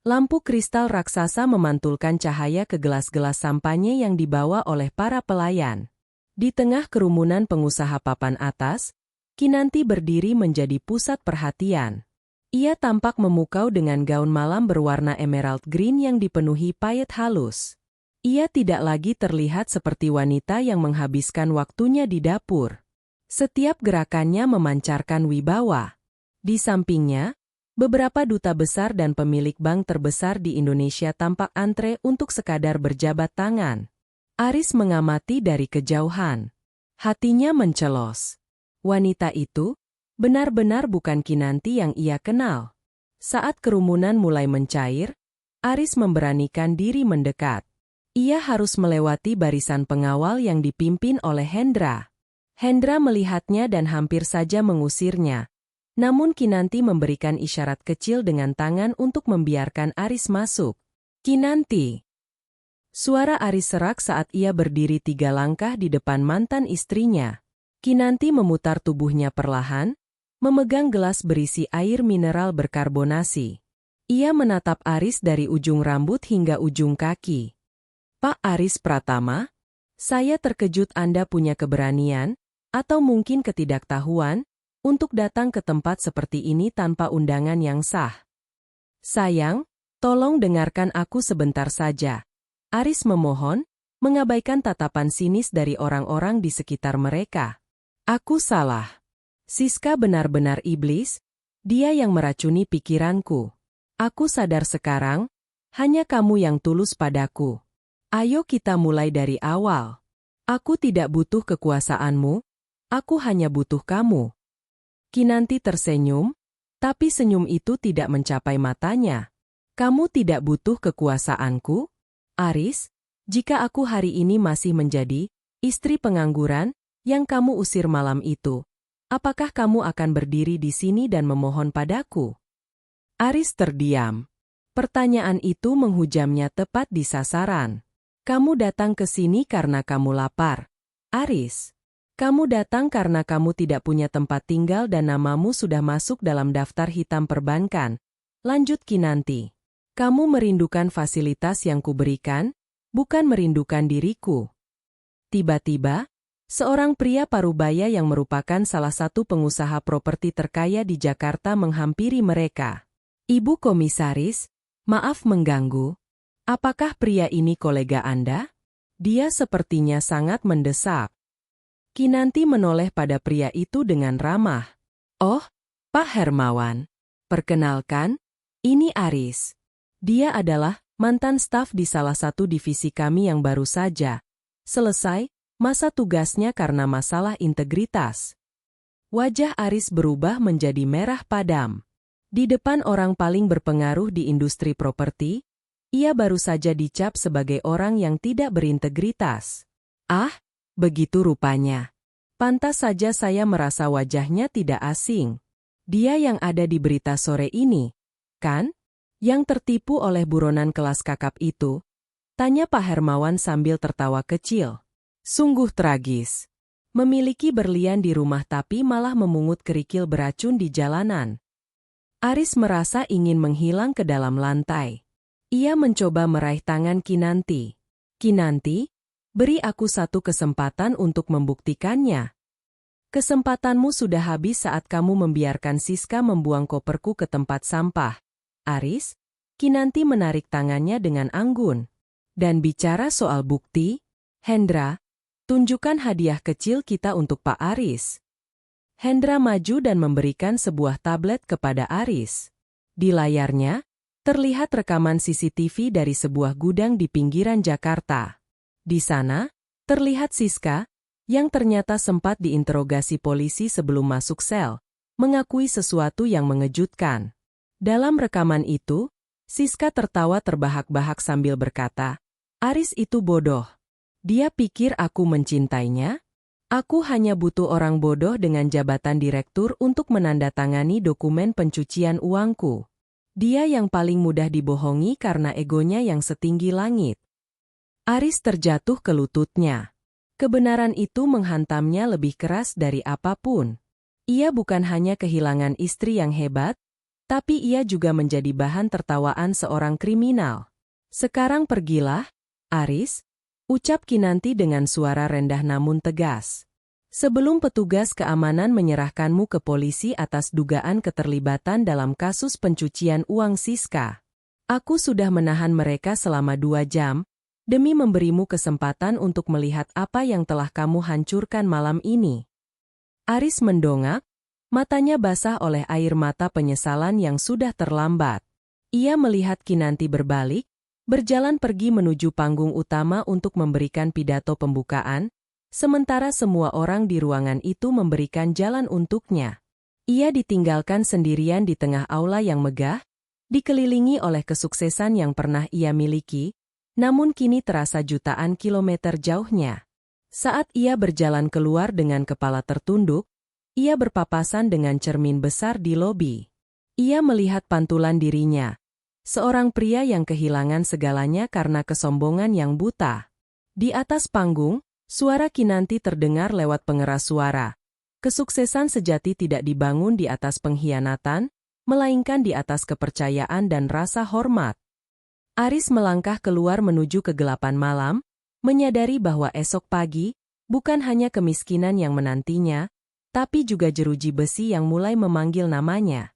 Lampu kristal raksasa memantulkan cahaya ke gelas-gelas sampanye yang dibawa oleh para pelayan. Di tengah kerumunan pengusaha papan atas, Kinanti berdiri menjadi pusat perhatian. Ia tampak memukau dengan gaun malam berwarna emerald green yang dipenuhi paet halus. Ia tidak lagi terlihat seperti wanita yang menghabiskan waktunya di dapur. Setiap gerakannya memancarkan wibawa. Di sampingnya, beberapa duta besar dan pemilik bank terbesar di Indonesia tampak antre untuk sekadar berjabat tangan. Aris mengamati dari kejauhan. Hatinya mencelos. Wanita itu benar-benar bukan Kinanti yang ia kenal. Saat kerumunan mulai mencair, Aris memberanikan diri mendekat. Ia harus melewati barisan pengawal yang dipimpin oleh Hendra. Hendra melihatnya dan hampir saja mengusirnya. Namun Kinanti memberikan isyarat kecil dengan tangan untuk membiarkan Aris masuk. Kinanti. Suara Aris serak saat ia berdiri 3 langkah di depan mantan istrinya. Kinanti memutar tubuhnya perlahan, memegang gelas berisi air mineral berkarbonasi. Ia menatap Aris dari ujung rambut hingga ujung kaki. Pak Aris Pratama, saya terkejut Anda punya keberanian, atau mungkin ketidaktahuan, untuk datang ke tempat seperti ini tanpa undangan yang sah. Sayang, tolong dengarkan aku sebentar saja. Aris memohon, mengabaikan tatapan sinis dari orang-orang di sekitar mereka. Aku salah. Siska benar-benar iblis, dia yang meracuni pikiranku. Aku sadar sekarang, hanya kamu yang tulus padaku. Ayo kita mulai dari awal. Aku tidak butuh kekuasaanmu, aku hanya butuh kamu. Kinanti tersenyum, tapi senyum itu tidak mencapai matanya. Kamu tidak butuh kekuasaanku? Aris, jika aku hari ini masih menjadi istri pengangguran yang kamu usir malam itu, apakah kamu akan berdiri di sini dan memohon padaku? Aris terdiam. Pertanyaan itu menghujamnya tepat di sasaran. Kamu datang ke sini karena kamu lapar. Aris. Kamu datang karena kamu tidak punya tempat tinggal dan namamu sudah masuk dalam daftar hitam perbankan. Lanjut Kinanti. Kamu merindukan fasilitas yang kuberikan, bukan merindukan diriku. Tiba-tiba, seorang pria parubaya yang merupakan salah satu pengusaha properti terkaya di Jakarta menghampiri mereka. Ibu Komisaris, maaf mengganggu. Apakah pria ini kolega Anda? Dia sepertinya sangat mendesak. Kinanti menoleh pada pria itu dengan ramah. Oh, Pak Hermawan. Perkenalkan, ini Aris. Dia adalah mantan staf di salah satu divisi kami yang baru saja selesai masa tugasnya karena masalah integritas. Wajah Aris berubah menjadi merah padam. Di depan orang paling berpengaruh di industri properti, ia baru saja dicap sebagai orang yang tidak berintegritas. Ah, begitu rupanya. Pantas saja saya merasa wajahnya tidak asing. Dia yang ada di berita sore ini, kan? Yang tertipu oleh buronan kelas kakap itu? Tanya Pak Hermawan sambil tertawa kecil. Sungguh tragis. Memiliki berlian di rumah tapi malah memungut kerikil beracun di jalanan. Aris merasa ingin menghilang ke dalam lantai. Ia mencoba meraih tangan Kinanti. Kinanti, beri aku satu kesempatan untuk membuktikannya. Kesempatanmu sudah habis saat kamu membiarkan Siska membuang koperku ke tempat sampah. Aris, Kinanti menarik tangannya dengan anggun. Dan bicara soal bukti, Hendra, tunjukkan hadiah kecil kita untuk Pak Aris. Hendra maju dan memberikan sebuah tablet kepada Aris. Di layarnya, terlihat rekaman CCTV dari sebuah gudang di pinggiran Jakarta. Di sana, terlihat Siska, yang ternyata sempat diinterogasi polisi sebelum masuk sel, mengakui sesuatu yang mengejutkan. Dalam rekaman itu, Siska tertawa terbahak-bahak sambil berkata, Aris itu bodoh. Dia pikir aku mencintainya? Aku hanya butuh orang bodoh dengan jabatan direktur untuk menandatangani dokumen pencucian uangku. Dia yang paling mudah dibohongi karena egonya yang setinggi langit. Aris terjatuh ke lututnya. Kebenaran itu menghantamnya lebih keras dari apapun. Ia bukan hanya kehilangan istri yang hebat, tapi ia juga menjadi bahan tertawaan seorang kriminal. Sekarang pergilah, Aris, ucap Kinanti dengan suara rendah namun tegas. Sebelum petugas keamanan menyerahkanmu ke polisi atas dugaan keterlibatan dalam kasus pencucian uang Siska. Aku sudah menahan mereka selama 2 jam, demi memberimu kesempatan untuk melihat apa yang telah kamu hancurkan malam ini. Aris mendongak, matanya basah oleh air mata penyesalan yang sudah terlambat. Ia melihat Kinanti berbalik, berjalan pergi menuju panggung utama untuk memberikan pidato pembukaan, sementara semua orang di ruangan itu memberikan jalan untuknya. Ia ditinggalkan sendirian di tengah aula yang megah, dikelilingi oleh kesuksesan yang pernah ia miliki, namun kini terasa jutaan kilometer jauhnya. Saat ia berjalan keluar dengan kepala tertunduk, ia berpapasan dengan cermin besar di lobi. Ia melihat pantulan dirinya, seorang pria yang kehilangan segalanya karena kesombongan yang buta. Di atas panggung, suara Kinanti terdengar lewat pengeras suara. Kesuksesan sejati tidak dibangun di atas pengkhianatan, melainkan di atas kepercayaan dan rasa hormat. Aris melangkah keluar menuju kegelapan malam, menyadari bahwa esok pagi, bukan hanya kemiskinan yang menantinya, tapi juga jeruji besi yang mulai memanggil namanya.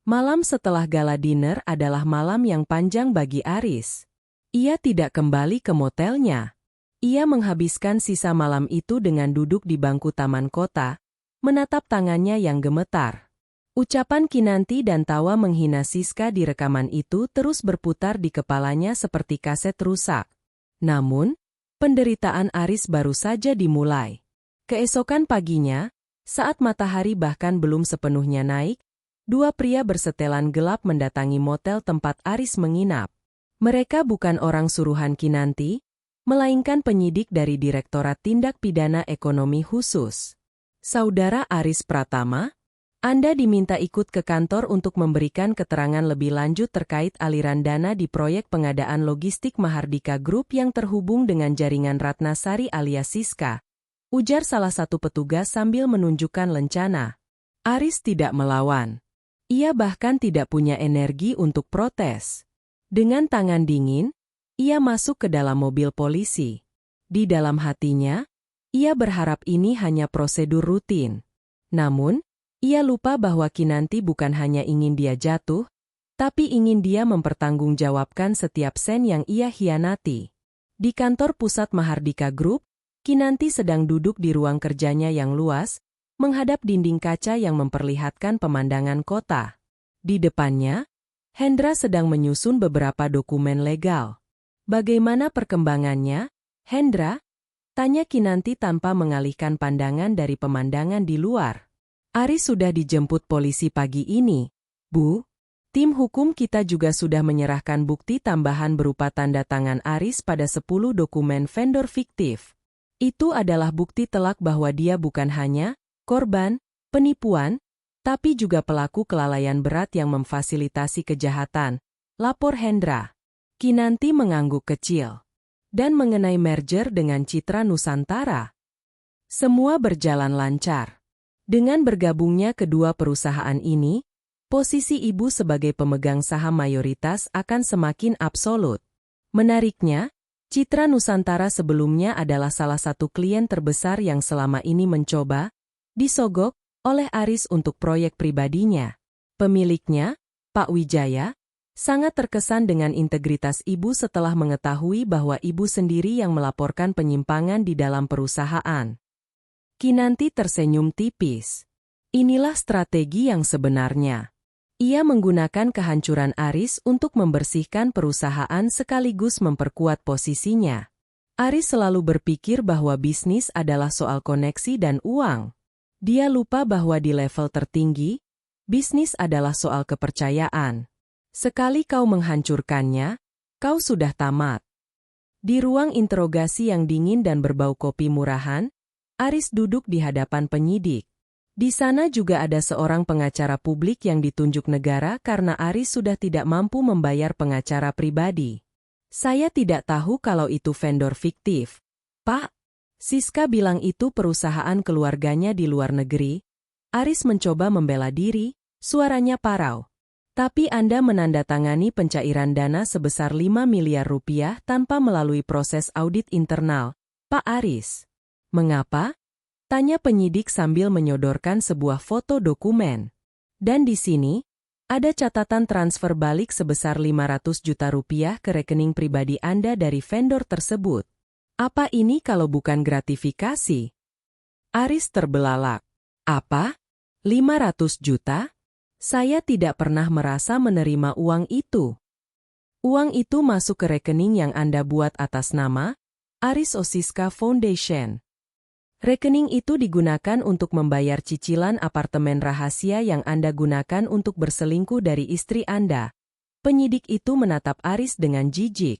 Malam setelah gala dinner adalah malam yang panjang bagi Aris. Ia tidak kembali ke motelnya. Ia menghabiskan sisa malam itu dengan duduk di bangku taman kota, menatap tangannya yang gemetar. Ucapan Kinanti dan tawa menghina Siska di rekaman itu terus berputar di kepalanya seperti kaset rusak. Namun, penderitaan Aris baru saja dimulai. Keesokan paginya, saat matahari bahkan belum sepenuhnya naik, 2 pria bersetelan gelap mendatangi motel tempat Aris menginap. Mereka bukan orang suruhan Kinanti, melainkan penyidik dari Direktorat Tindak Pidana Ekonomi Khusus. Saudara Aris Pratama, Anda diminta ikut ke kantor untuk memberikan keterangan lebih lanjut terkait aliran dana di proyek pengadaan logistik Mahardika Group yang terhubung dengan jaringan Ratnasari alias Siska, ujar salah satu petugas sambil menunjukkan lencana. Aris tidak melawan. Ia bahkan tidak punya energi untuk protes. Dengan tangan dingin, ia masuk ke dalam mobil polisi. Di dalam hatinya, ia berharap ini hanya prosedur rutin. Namun, ia lupa bahwa Kinanti bukan hanya ingin dia jatuh, tapi ingin dia mempertanggungjawabkan setiap sen yang ia hianati. Di kantor pusat Mahardika Group, Kinanti sedang duduk di ruang kerjanya yang luas, menghadap dinding kaca yang memperlihatkan pemandangan kota. Di depannya, Hendra sedang menyusun beberapa dokumen legal. Bagaimana perkembangannya, Hendra? Tanya Kinanti tanpa mengalihkan pandangan dari pemandangan di luar. Aris sudah dijemput polisi pagi ini, Bu. Tim hukum kita juga sudah menyerahkan bukti tambahan berupa tanda tangan Aris pada 10 dokumen vendor fiktif. Itu adalah bukti telak bahwa dia bukan hanya korban penipuan, tapi juga pelaku kelalaian berat yang memfasilitasi kejahatan, lapor Hendra. Kinanti mengangguk kecil. Dan mengenai merger dengan Citra Nusantara, semua berjalan lancar. Dengan bergabungnya kedua perusahaan ini, posisi ibu sebagai pemegang saham mayoritas akan semakin absolut. Menariknya, Citra Nusantara sebelumnya adalah salah satu klien terbesar yang selama ini mencoba disogok oleh Aris untuk proyek pribadinya. Pemiliknya, Pak Wijaya, sangat terkesan dengan integritas ibu setelah mengetahui bahwa ibu sendiri yang melaporkan penyimpangan di dalam perusahaan. Kinanti tersenyum tipis. Inilah strategi yang sebenarnya. Ia menggunakan kehancuran Aris untuk membersihkan perusahaan sekaligus memperkuat posisinya. Aris selalu berpikir bahwa bisnis adalah soal koneksi dan uang. Dia lupa bahwa di level tertinggi, bisnis adalah soal kepercayaan. Sekali kau menghancurkannya, kau sudah tamat. Di ruang interogasi yang dingin dan berbau kopi murahan, Aris duduk di hadapan penyidik. Di sana juga ada seorang pengacara publik yang ditunjuk negara karena Aris sudah tidak mampu membayar pengacara pribadi. Saya tidak tahu kalau itu vendor fiktif, Pak. Siska bilang itu perusahaan keluarganya di luar negeri. Aris mencoba membela diri, suaranya parau. Tapi Anda menandatangani pencairan dana sebesar 5 miliar rupiah tanpa melalui proses audit internal, Pak Aris. Mengapa? Tanya penyidik sambil menyodorkan sebuah foto dokumen. Dan di sini, ada catatan transfer balik sebesar 500 juta rupiah ke rekening pribadi Anda dari vendor tersebut. Apa ini kalau bukan gratifikasi? Aris terbelalak. Apa? 500 juta? Saya tidak pernah merasa menerima uang itu. Uang itu masuk ke rekening yang Anda buat atas nama Aris Osiska Foundation. Rekening itu digunakan untuk membayar cicilan apartemen rahasia yang Anda gunakan untuk berselingkuh dari istri Anda. Penyidik itu menatap Aris dengan jijik.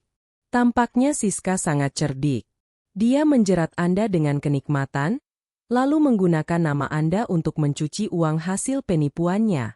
Tampaknya Siska sangat cerdik. Dia menjerat Anda dengan kenikmatan, lalu menggunakan nama Anda untuk mencuci uang hasil penipuannya.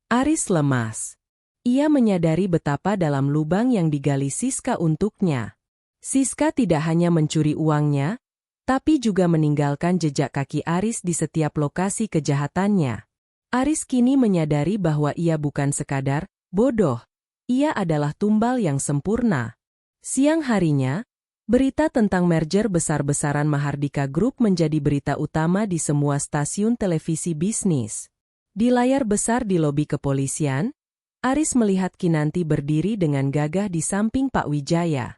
Aris lemas. Ia menyadari betapa dalam lubang yang digali Siska untuknya. Siska tidak hanya mencuri uangnya, tapi juga meninggalkan jejak kaki Aris di setiap lokasi kejahatannya. Aris kini menyadari bahwa ia bukan sekadar bodoh, ia adalah tumbal yang sempurna. Siang harinya, berita tentang merger besar-besaran Mahardika Group menjadi berita utama di semua stasiun televisi bisnis. Di layar besar di lobi kepolisian, Aris melihat Kinanti berdiri dengan gagah di samping Pak Wijaya.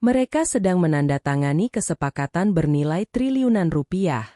Mereka sedang menandatangani kesepakatan bernilai triliunan rupiah.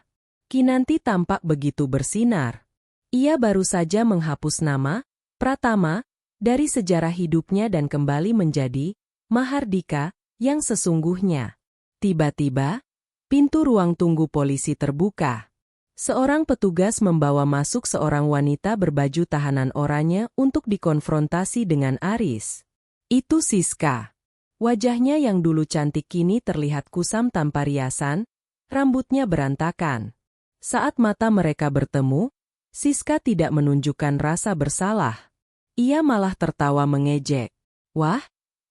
Kinanti tampak begitu bersinar. Ia baru saja menghapus nama Pratama dari sejarah hidupnya dan kembali menjadi Mahardika yang sesungguhnya. Tiba-tiba, pintu ruang tunggu polisi terbuka. Seorang petugas membawa masuk seorang wanita berbaju tahanan oranye untuk dikonfrontasi dengan Aris. Itu Siska. Wajahnya yang dulu cantik kini terlihat kusam tanpa riasan, rambutnya berantakan. Saat mata mereka bertemu, Siska tidak menunjukkan rasa bersalah. Ia malah tertawa mengejek. Wah,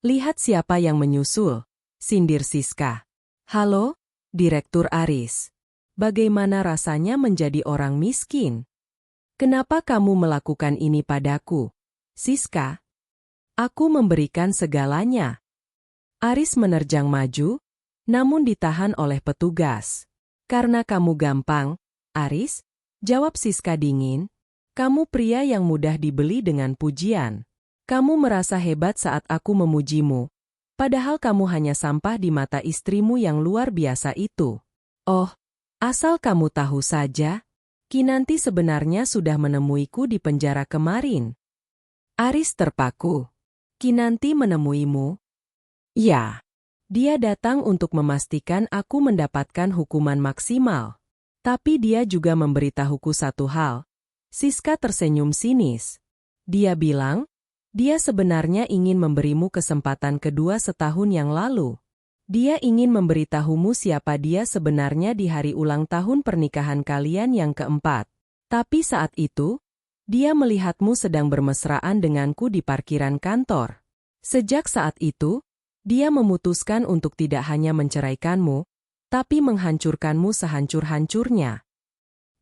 lihat siapa yang menyusul, sindir Siska. Halo, Direktur Aris. Bagaimana rasanya menjadi orang miskin? Kenapa kamu melakukan ini padaku? Siska, aku memberikan segalanya. Aris menerjang maju, namun ditahan oleh petugas. Karena kamu gampang, Aris, jawab Siska dingin. Kamu pria yang mudah dibeli dengan pujian. Kamu merasa hebat saat aku memujimu. Padahal kamu hanya sampah di mata istrimu yang luar biasa itu. Oh, asal kamu tahu saja, Kinanti sebenarnya sudah menemuiku di penjara kemarin. Aris terpaku. Kinanti menemuimu? Ya, dia datang untuk memastikan aku mendapatkan hukuman maksimal. Tapi dia juga memberitahuku satu hal. Siska tersenyum sinis. Dia bilang, dia sebenarnya ingin memberimu kesempatan kedua setahun yang lalu. Dia ingin memberitahumu siapa dia sebenarnya di hari ulang tahun pernikahan kalian yang keempat. Tapi saat itu, dia melihatmu sedang bermesraan denganku di parkiran kantor. Sejak saat itu, dia memutuskan untuk tidak hanya menceraikanmu, tapi menghancurkanmu sehancur-hancurnya.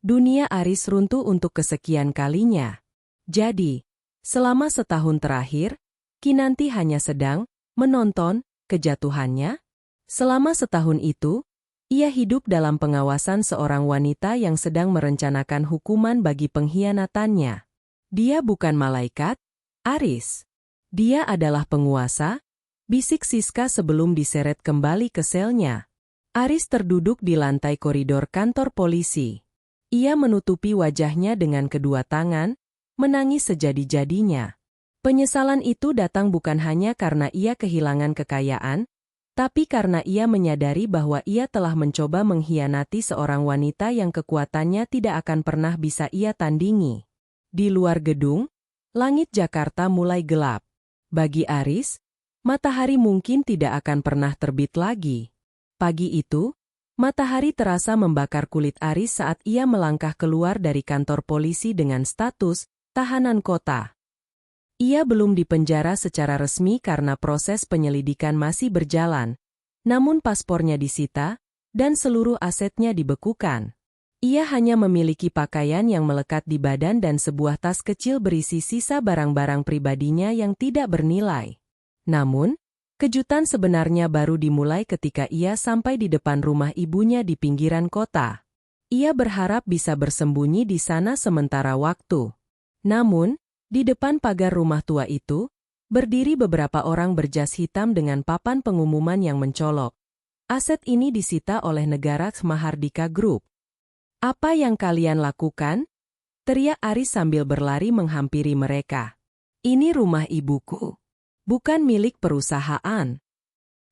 Dunia Aris runtuh untuk kesekian kalinya. Jadi, selama setahun terakhir, Kinanti hanya sedang menonton kejatuhannya. Selama setahun itu, ia hidup dalam pengawasan seorang wanita yang sedang merencanakan hukuman bagi pengkhianatannya. Dia bukan malaikat, Aris. Dia adalah penguasa, bisik Siska sebelum diseret kembali ke selnya. Aris terduduk di lantai koridor kantor polisi. Ia menutupi wajahnya dengan kedua tangan, menangis sejadi-jadinya. Penyesalan itu datang bukan hanya karena ia kehilangan kekayaan, tapi karena ia menyadari bahwa ia telah mencoba mengkhianati seorang wanita yang kekuatannya tidak akan pernah bisa ia tandingi. Di luar gedung, langit Jakarta mulai gelap. Bagi Aris, matahari mungkin tidak akan pernah terbit lagi. Pagi itu, matahari terasa membakar kulit Aris saat ia melangkah keluar dari kantor polisi dengan status tahanan kota. Ia belum dipenjara secara resmi karena proses penyelidikan masih berjalan, namun paspornya disita dan seluruh asetnya dibekukan. Ia hanya memiliki pakaian yang melekat di badan dan sebuah tas kecil berisi sisa barang-barang pribadinya yang tidak bernilai. Namun, kejutan sebenarnya baru dimulai ketika ia sampai di depan rumah ibunya di pinggiran kota. Ia berharap bisa bersembunyi di sana sementara waktu. Namun, di depan pagar rumah tua itu, berdiri beberapa orang berjas hitam dengan papan pengumuman yang mencolok. Aset ini disita oleh negara Mahardika Group. "Apa yang kalian lakukan?" teriak Aris sambil berlari menghampiri mereka. "Ini rumah ibuku. Bukan milik perusahaan."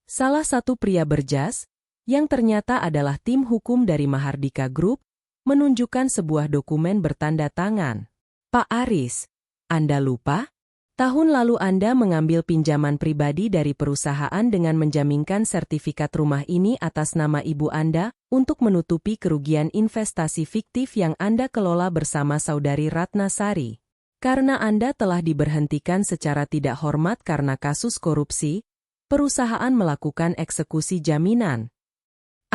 Salah satu pria berjas, yang ternyata adalah tim hukum dari Mahardika Group, menunjukkan sebuah dokumen bertanda tangan. "Pak Aris, Anda lupa? Tahun lalu Anda mengambil pinjaman pribadi dari perusahaan dengan menjaminkan sertifikat rumah ini atas nama ibu Anda untuk menutupi kerugian investasi fiktif yang Anda kelola bersama saudari Ratna Sari. Karena Anda telah diberhentikan secara tidak hormat karena kasus korupsi, perusahaan melakukan eksekusi jaminan."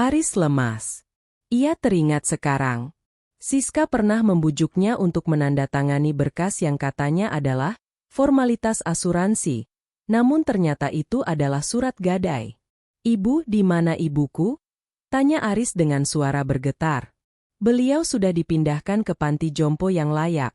Aris lemas. Ia teringat sekarang. Siska pernah membujuknya untuk menandatangani berkas yang katanya adalah formalitas asuransi, namun ternyata itu adalah surat gadai. "Ibu, di mana ibuku?" tanya Aris dengan suara bergetar. "Beliau sudah dipindahkan ke panti jompo yang layak,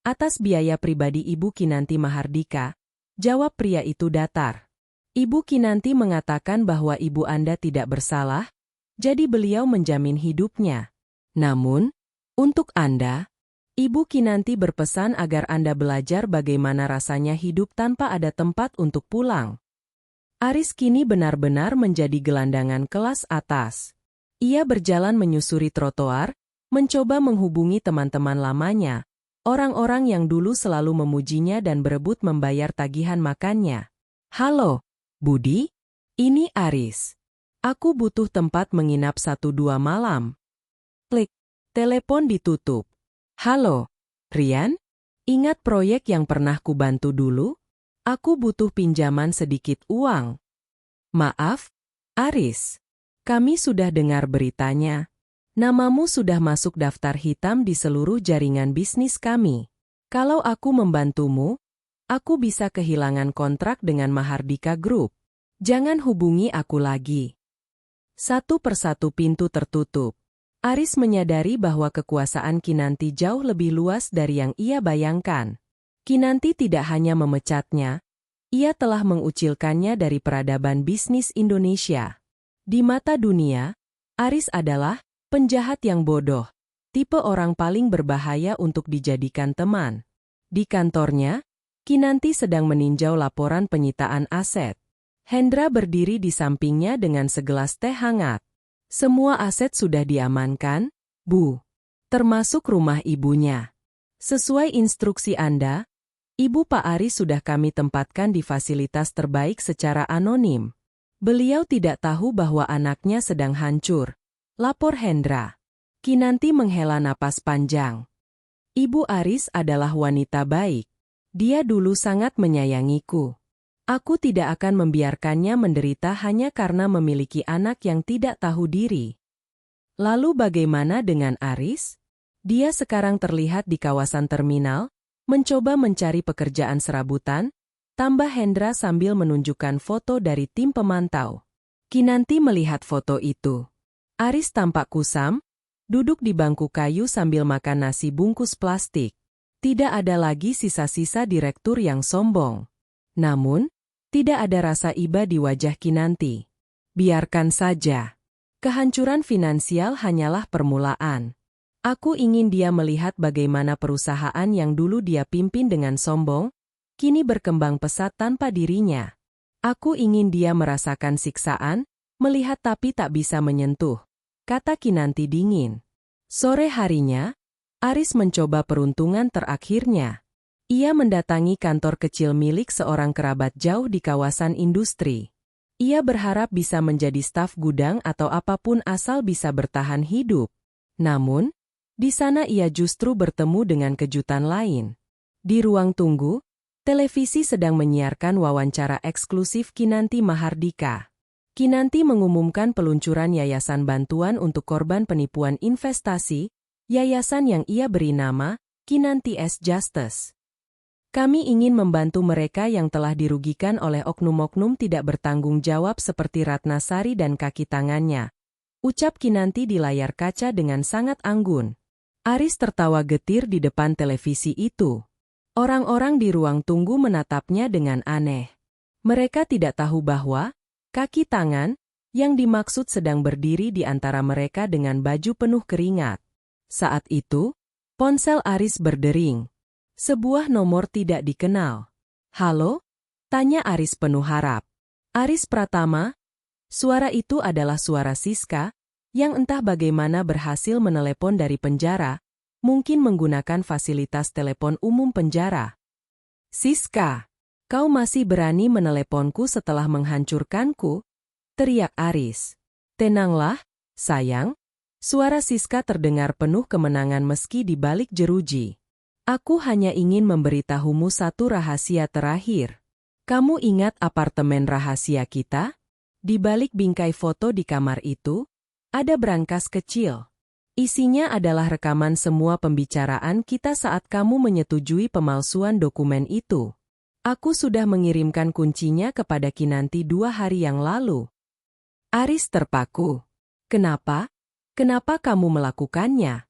atas biaya pribadi Ibu Kinanti Mahardika," jawab pria itu datar. "Ibu Kinanti mengatakan bahwa ibu Anda tidak bersalah, jadi beliau menjamin hidupnya. Namun, untuk Anda, Ibu Kinanti berpesan agar Anda belajar bagaimana rasanya hidup tanpa ada tempat untuk pulang." Aris kini benar-benar menjadi gelandangan kelas atas. Ia berjalan menyusuri trotoar, mencoba menghubungi teman-teman lamanya, orang-orang yang dulu selalu memujinya dan berebut membayar tagihan makannya. "Halo, Budi? Ini Aris. Aku butuh tempat menginap 1-2 malam." Klik. Telepon ditutup. "Halo, Rian? Ingat proyek yang pernah kubantu dulu? Aku butuh pinjaman sedikit uang." "Maaf, Aris. Kami sudah dengar beritanya. Namamu sudah masuk daftar hitam di seluruh jaringan bisnis kami. Kalau aku membantumu, aku bisa kehilangan kontrak dengan Mahardika Group. Jangan hubungi aku lagi." Satu persatu pintu tertutup. Aris menyadari bahwa kekuasaan Kinanti jauh lebih luas dari yang ia bayangkan. Kinanti tidak hanya memecatnya, ia telah mengucilkannya dari peradaban bisnis Indonesia. Di mata dunia, Aris adalah penjahat yang bodoh, tipe orang paling berbahaya untuk dijadikan teman. Di kantornya, Kinanti sedang meninjau laporan penyitaan aset. Hendra berdiri di sampingnya dengan segelas teh hangat. "Semua aset sudah diamankan, Bu. Termasuk rumah ibunya. Sesuai instruksi Anda, Ibu Pak Aris sudah kami tempatkan di fasilitas terbaik secara anonim. Beliau tidak tahu bahwa anaknya sedang hancur," lapor Hendra. Kinanti menghela napas panjang. "Ibu Aris adalah wanita baik. Dia dulu sangat menyayangiku. Aku tidak akan membiarkannya menderita hanya karena memiliki anak yang tidak tahu diri." Lalu bagaimana dengan Aris? Dia sekarang terlihat di kawasan terminal, mencoba mencari pekerjaan serabutan, tambah Hendra sambil menunjukkan foto dari tim pemantau. Kinanti melihat foto itu. Aris tampak kusam, duduk di bangku kayu sambil makan nasi bungkus plastik. Tidak ada lagi sisa-sisa direktur yang sombong. Namun, tidak ada rasa iba di wajah Kinanti. Biarkan saja. Kehancuran finansial hanyalah permulaan. Aku ingin dia melihat bagaimana perusahaan yang dulu dia pimpin dengan sombong, kini berkembang pesat tanpa dirinya. Aku ingin dia merasakan siksaan, melihat tapi tak bisa menyentuh, kata Kinanti dingin. Sore harinya, Aris mencoba peruntungan terakhirnya. Ia mendatangi kantor kecil milik seorang kerabat jauh di kawasan industri. Ia berharap bisa menjadi staf gudang atau apapun asal bisa bertahan hidup. Namun, di sana ia justru bertemu dengan kejutan lain. Di ruang tunggu, televisi sedang menyiarkan wawancara eksklusif Kinanti Mahardika. Kinanti mengumumkan peluncuran yayasan bantuan untuk korban penipuan investasi, yayasan yang ia beri nama Kinanti S Justice. Kami ingin membantu mereka yang telah dirugikan oleh oknum-oknum tidak bertanggung jawab seperti Ratna Sari dan kaki tangannya, ucap Kinanti di layar kaca dengan sangat anggun. Aris tertawa getir di depan televisi itu. Orang-orang di ruang tunggu menatapnya dengan aneh. Mereka tidak tahu bahwa kaki tangan yang dimaksud sedang berdiri di antara mereka dengan baju penuh keringat. Saat itu, ponsel Aris berdering. Sebuah nomor tidak dikenal. "Halo?" tanya Aris penuh harap. "Aris Pratama?" Suara itu adalah suara Siska, yang entah bagaimana berhasil menelepon dari penjara, mungkin menggunakan fasilitas telepon umum penjara. "Siska, kau masih berani meneleponku setelah menghancurkanku?" teriak Aris. "Tenanglah, sayang." Suara Siska terdengar penuh kemenangan meski di balik jeruji. "Aku hanya ingin memberitahumu satu rahasia terakhir. Kamu ingat apartemen rahasia kita? Di balik bingkai foto di kamar itu, ada brankas kecil. Isinya adalah rekaman semua pembicaraan kita saat kamu menyetujui pemalsuan dokumen itu. Aku sudah mengirimkan kuncinya kepada Kinanti 2 hari yang lalu." Aris terpaku. "Kenapa? Kenapa kamu melakukannya?"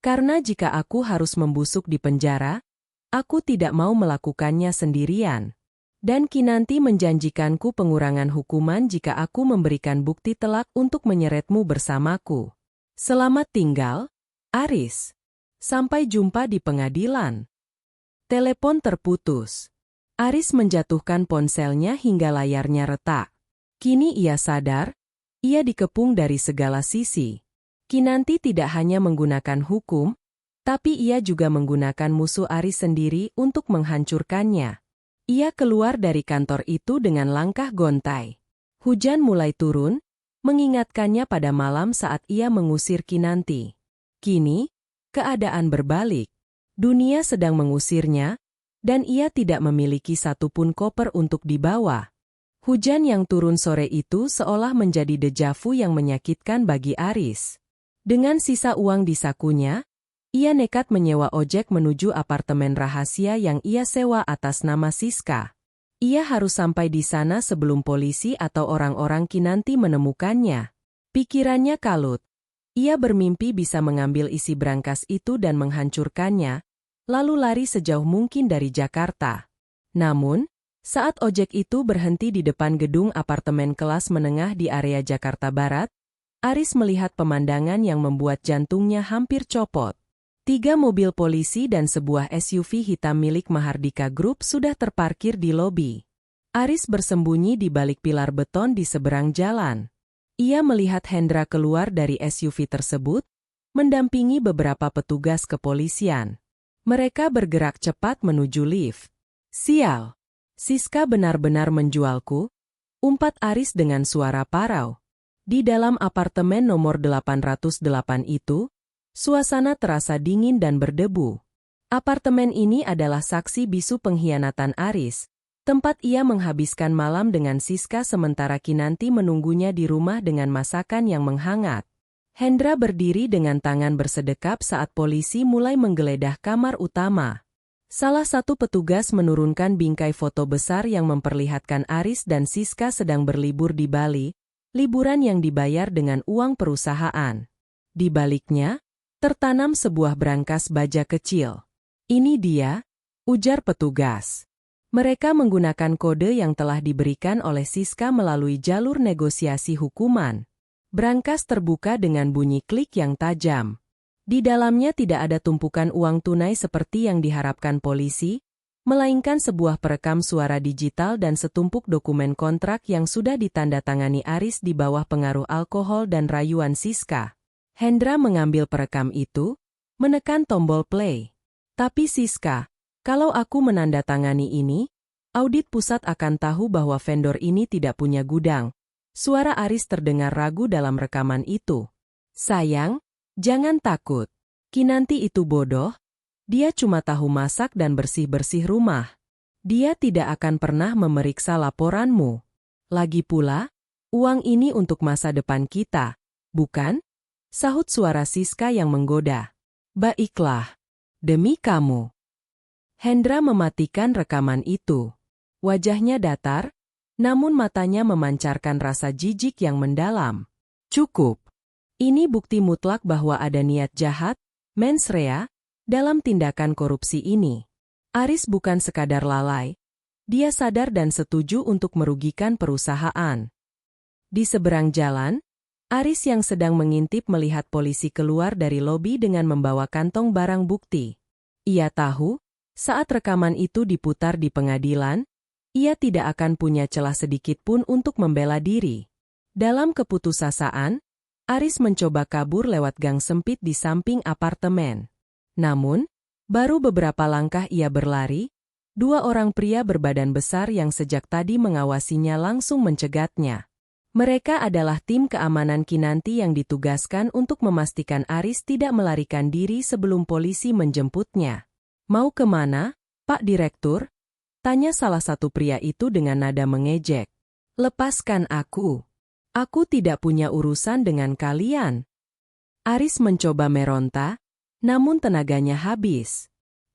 "Karena jika aku harus membusuk di penjara, aku tidak mau melakukannya sendirian. Dan Kinanti menjanjikanku pengurangan hukuman jika aku memberikan bukti telak untuk menyeretmu bersamaku. Selamat tinggal, Aris. Sampai jumpa di pengadilan." Telepon terputus. Aris menjatuhkan ponselnya hingga layarnya retak. Kini ia sadar, ia dikepung dari segala sisi. Kinanti tidak hanya menggunakan hukum, tapi ia juga menggunakan musuh Aris sendiri untuk menghancurkannya. Ia keluar dari kantor itu dengan langkah gontai. Hujan mulai turun, mengingatkannya pada malam saat ia mengusir Kinanti. Kini, keadaan berbalik. Dunia sedang mengusirnya, dan ia tidak memiliki satupun koper untuk dibawa. Hujan yang turun sore itu seolah menjadi dejavu yang menyakitkan bagi Aris. Dengan sisa uang di sakunya, ia nekat menyewa ojek menuju apartemen rahasia yang ia sewa atas nama Siska. Ia harus sampai di sana sebelum polisi atau orang-orang Kinanti menemukannya. Pikirannya kalut. Ia bermimpi bisa mengambil isi brankas itu dan menghancurkannya, lalu lari sejauh mungkin dari Jakarta. Namun, saat ojek itu berhenti di depan gedung apartemen kelas menengah di area Jakarta Barat, Aris melihat pemandangan yang membuat jantungnya hampir copot. 3 mobil polisi dan sebuah SUV hitam milik Mahardika Group sudah terparkir di lobi. Aris bersembunyi di balik pilar beton di seberang jalan. Ia melihat Hendra keluar dari SUV tersebut, mendampingi beberapa petugas kepolisian. Mereka bergerak cepat menuju lift. "Sial, Siska benar-benar menjualku," umpat Aris dengan suara parau. Di dalam apartemen nomor 808 itu, suasana terasa dingin dan berdebu. Apartemen ini adalah saksi bisu pengkhianatan Aris, tempat ia menghabiskan malam dengan Siska sementara Kinanti menunggunya di rumah dengan masakan yang menghangat. Hendra berdiri dengan tangan bersedekap saat polisi mulai menggeledah kamar utama. Salah satu petugas menurunkan bingkai foto besar yang memperlihatkan Aris dan Siska sedang berlibur di Bali, liburan yang dibayar dengan uang perusahaan. Di baliknya, tertanam sebuah brankas baja kecil. "Ini dia," ujar petugas. Mereka menggunakan kode yang telah diberikan oleh Siska melalui jalur negosiasi hukuman. Brankas terbuka dengan bunyi klik yang tajam. Di dalamnya tidak ada tumpukan uang tunai seperti yang diharapkan polisi, melainkan sebuah perekam suara digital dan setumpuk dokumen kontrak yang sudah ditandatangani Aris di bawah pengaruh alkohol dan rayuan Siska. Hendra mengambil perekam itu, menekan tombol play. "Tapi Siska, kalau aku menandatangani ini, audit pusat akan tahu bahwa vendor ini tidak punya gudang." Suara Aris terdengar ragu dalam rekaman itu. "Sayang, jangan takut. Kinanti itu bodoh. Dia cuma tahu masak dan bersih-bersih rumah. Dia tidak akan pernah memeriksa laporanmu. Lagi pula, uang ini untuk masa depan kita, bukan?" Sahut suara Siska yang menggoda. "Baiklah. Demi kamu." Hendra mematikan rekaman itu. Wajahnya datar, namun matanya memancarkan rasa jijik yang mendalam. "Cukup. Ini bukti mutlak bahwa ada niat jahat, mens rea, dalam tindakan korupsi ini. Aris bukan sekadar lalai. Dia sadar dan setuju untuk merugikan perusahaan. Di seberang jalan, Aris yang sedang mengintip melihat polisi keluar dari lobi dengan membawa kantong barang bukti. Ia tahu, saat rekaman itu diputar di pengadilan, ia tidak akan punya celah sedikit pun untuk membela diri. Dalam keputusasaan, Aris mencoba kabur lewat gang sempit di samping apartemen. Namun, baru beberapa langkah ia berlari, dua orang pria berbadan besar yang sejak tadi mengawasinya langsung mencegatnya. Mereka adalah tim keamanan Kinanti yang ditugaskan untuk memastikan Aris tidak melarikan diri sebelum polisi menjemputnya. "Mau kemana, Pak Direktur?" tanya salah satu pria itu dengan nada mengejek. "Lepaskan aku. Aku tidak punya urusan dengan kalian." Aris mencoba meronta, namun tenaganya habis.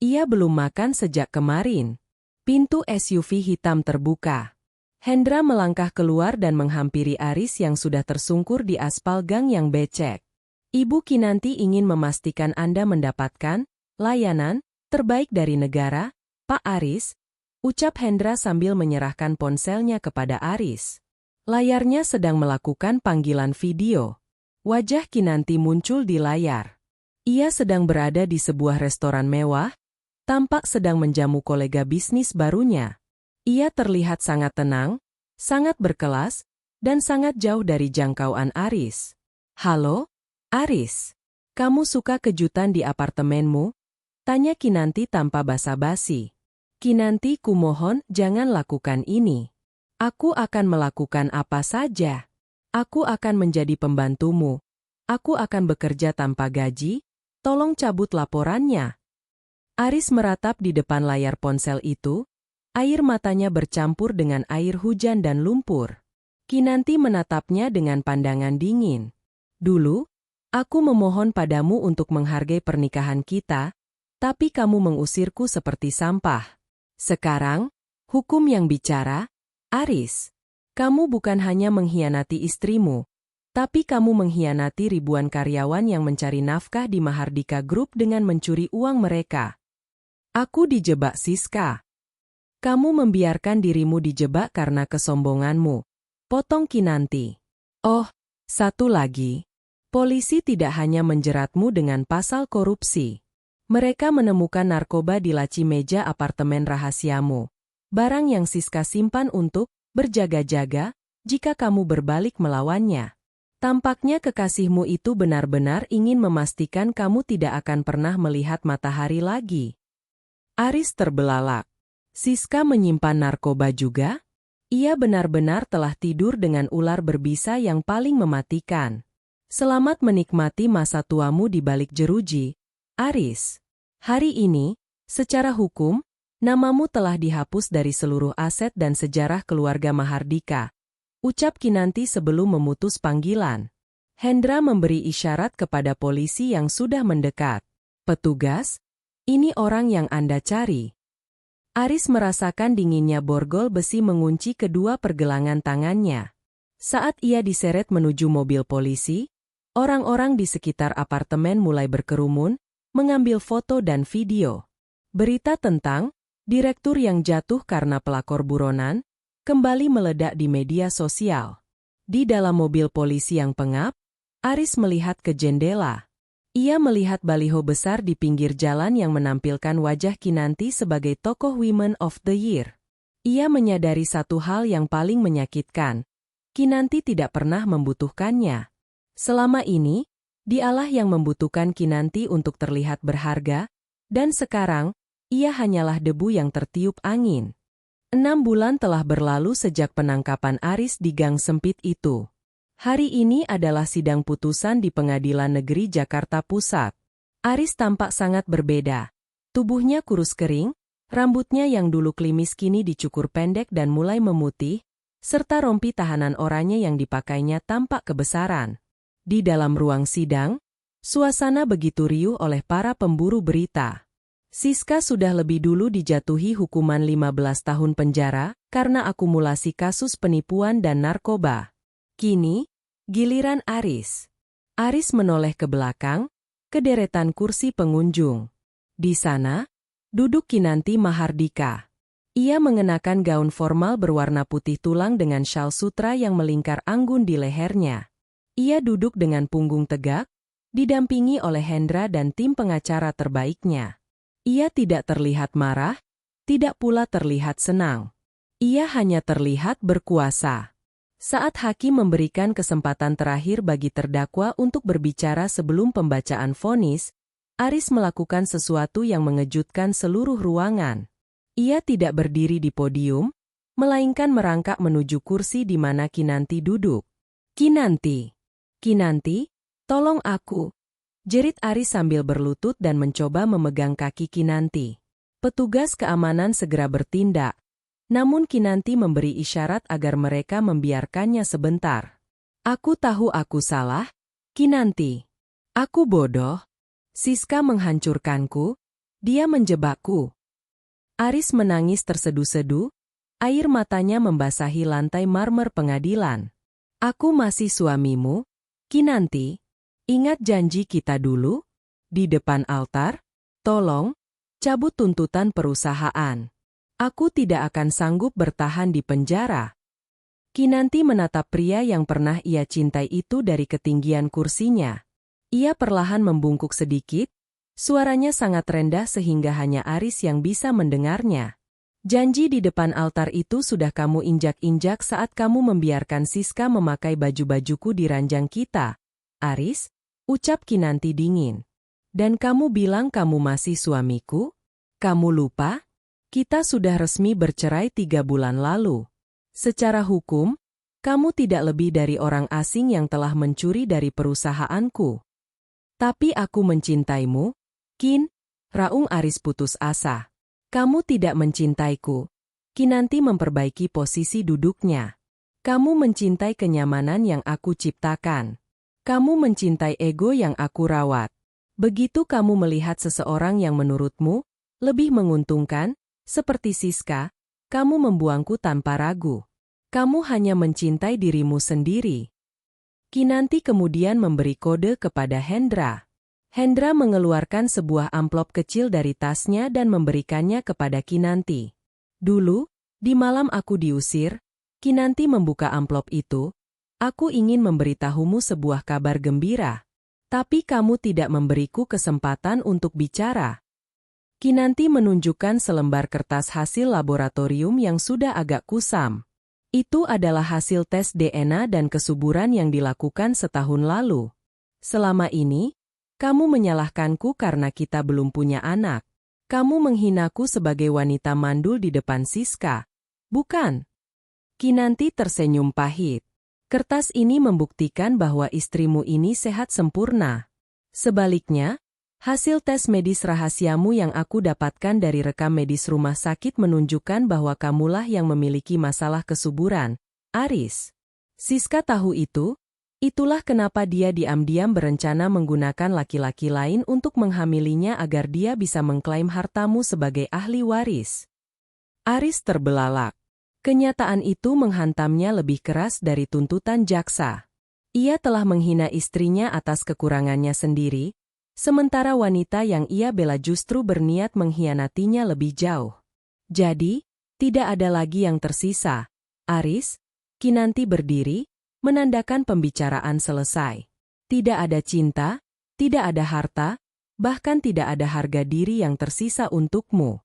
Ia belum makan sejak kemarin. Pintu SUV hitam terbuka. Hendra melangkah keluar dan menghampiri Aris yang sudah tersungkur di aspal gang yang becek. "Ibu Kinanti ingin memastikan Anda mendapatkan layanan terbaik dari negara, Pak Aris," ucap Hendra sambil menyerahkan ponselnya kepada Aris. Layarnya sedang melakukan panggilan video. Wajah Kinanti muncul di layar. Ia sedang berada di sebuah restoran mewah, tampak sedang menjamu kolega bisnis barunya. Ia terlihat sangat tenang, sangat berkelas, dan sangat jauh dari jangkauan Aris. "Halo, Aris. Kamu suka kejutan di apartemenmu?" tanya Kinanti tanpa basa-basi. "Kinanti, kumohon jangan lakukan ini. Aku akan melakukan apa saja. Aku akan menjadi pembantumu. Aku akan bekerja tanpa gaji. Tolong cabut laporannya." Aris meratap di depan layar ponsel itu. Air matanya bercampur dengan air hujan dan lumpur. Kinanti menatapnya dengan pandangan dingin. "Dulu, aku memohon padamu untuk menghargai pernikahan kita, tapi kamu mengusirku seperti sampah. Sekarang, hukum yang bicara, Aris. Kamu bukan hanya mengkhianati istrimu, tapi kamu mengkhianati ribuan karyawan yang mencari nafkah di Mahardika Group dengan mencuri uang mereka. Aku dijebak Siska. Kamu membiarkan dirimu dijebak karena kesombonganmu," potong Kinanti. "Oh, satu lagi. Polisi tidak hanya menjeratmu dengan pasal korupsi. Mereka menemukan narkoba di laci meja apartemen rahasiamu. Barang yang Siska simpan untuk berjaga-jaga jika kamu berbalik melawannya. Tampaknya kekasihmu itu benar-benar ingin memastikan kamu tidak akan pernah melihat matahari lagi." Aris terbelalak. Siska menyimpan narkoba juga? Ia benar-benar telah tidur dengan ular berbisa yang paling mematikan. Selamat menikmati masa tuamu di balik jeruji, Aris. Hari ini, secara hukum, namamu telah dihapus dari seluruh aset dan sejarah keluarga Mahardika, ucap Kinanti sebelum memutus panggilan. Hendra memberi isyarat kepada polisi yang sudah mendekat. "Petugas, ini orang yang Anda cari." Aris merasakan dinginnya borgol besi mengunci kedua pergelangan tangannya. Saat ia diseret menuju mobil polisi, orang-orang di sekitar apartemen mulai berkerumun, mengambil foto dan video. Berita tentang direktur yang jatuh karena pelakor buronan kembali meledak di media sosial. Di dalam mobil polisi yang pengap, Aris melihat ke jendela. Ia melihat baliho besar di pinggir jalan yang menampilkan wajah Kinanti sebagai tokoh Women of the Year. Ia menyadari satu hal yang paling menyakitkan. Kinanti tidak pernah membutuhkannya. Selama ini, dialah yang membutuhkan Kinanti untuk terlihat berharga, dan sekarang, ia hanyalah debu yang tertiup angin. 6 bulan telah berlalu sejak penangkapan Aris di gang sempit itu. Hari ini adalah sidang putusan di Pengadilan Negeri Jakarta Pusat. Aris tampak sangat berbeda. Tubuhnya kurus kering, rambutnya yang dulu klimis kini dicukur pendek dan mulai memutih, serta rompi tahanan oranye yang dipakainya tampak kebesaran. Di dalam ruang sidang, suasana begitu riuh oleh para pemburu berita. Siska sudah lebih dulu dijatuhi hukuman 15 tahun penjara karena akumulasi kasus penipuan dan narkoba. Kini, giliran Aris. Aris menoleh ke belakang, ke deretan kursi pengunjung. Di sana, duduk Kinanti Mahardika. Ia mengenakan gaun formal berwarna putih tulang dengan syal sutra yang melingkar anggun di lehernya. Ia duduk dengan punggung tegak, didampingi oleh Hendra dan tim pengacara terbaiknya. Ia tidak terlihat marah, tidak pula terlihat senang. Ia hanya terlihat berkuasa. Saat hakim memberikan kesempatan terakhir bagi terdakwa untuk berbicara sebelum pembacaan vonis, Aris melakukan sesuatu yang mengejutkan seluruh ruangan. Ia tidak berdiri di podium, melainkan merangkak menuju kursi di mana Kinanti duduk. Kinanti, tolong aku, jerit Aris sambil berlutut dan mencoba memegang kaki Kinanti. Petugas keamanan segera bertindak, namun Kinanti memberi isyarat agar mereka membiarkannya sebentar. Aku tahu aku salah, Kinanti. Aku bodoh. Siska menghancurkanku, dia menjebakku. Aris menangis tersedu-sedu, air matanya membasahi lantai marmer pengadilan. Aku masih suamimu, Kinanti. Ingat janji kita dulu? Di depan altar? Tolong, cabut tuntutan perusahaan. Aku tidak akan sanggup bertahan di penjara. Kinanti menatap pria yang pernah ia cintai itu dari ketinggian kursinya. Ia perlahan membungkuk sedikit, suaranya sangat rendah sehingga hanya Aris yang bisa mendengarnya. Janji di depan altar itu sudah kamu injak-injak saat kamu membiarkan Siska memakai baju-bajuku di ranjang kita. Aris, ucap Kinanti dingin. Dan kamu bilang kamu masih suamiku? Kamu lupa? Kita sudah resmi bercerai 3 bulan lalu. Secara hukum, kamu tidak lebih dari orang asing yang telah mencuri dari perusahaanku. Tapi aku mencintaimu, Kin, raung Aris putus asa. Kamu tidak mencintaiku. Kinanti memperbaiki posisi duduknya. Kamu mencintai kenyamanan yang aku ciptakan. Kamu mencintai ego yang aku rawat. Begitu kamu melihat seseorang yang menurutmu lebih menguntungkan, seperti Siska, kamu membuangku tanpa ragu. Kamu hanya mencintai dirimu sendiri. Kinanti kemudian memberi kode kepada Hendra. Hendra mengeluarkan sebuah amplop kecil dari tasnya dan memberikannya kepada Kinanti. Dulu, di malam aku diusir, Kinanti membuka amplop itu. Aku ingin memberitahumu sebuah kabar gembira. Tapi kamu tidak memberiku kesempatan untuk bicara. Kinanti menunjukkan selembar kertas hasil laboratorium yang sudah agak kusam. Itu adalah hasil tes DNA dan kesuburan yang dilakukan setahun lalu. Selama ini, kamu menyalahkanku karena kita belum punya anak. Kamu menghinaku sebagai wanita mandul di depan Siska. Bukan? Kinanti tersenyum pahit. Kertas ini membuktikan bahwa istrimu ini sehat sempurna. Sebaliknya, hasil tes medis rahasiamu yang aku dapatkan dari rekam medis rumah sakit menunjukkan bahwa kamulah yang memiliki masalah kesuburan, Aris. Siska tahu itu, itulah kenapa dia diam-diam berencana menggunakan laki-laki lain untuk menghamilinya agar dia bisa mengklaim hartamu sebagai ahli waris. Aris terbelalak. Kenyataan itu menghantamnya lebih keras dari tuntutan jaksa. Ia telah menghina istrinya atas kekurangannya sendiri, sementara wanita yang ia bela justru berniat mengkhianatinya lebih jauh. Jadi, tidak ada lagi yang tersisa. Aris, Kinanti berdiri, menandakan pembicaraan selesai. Tidak ada cinta, tidak ada harta, bahkan tidak ada harga diri yang tersisa untukmu.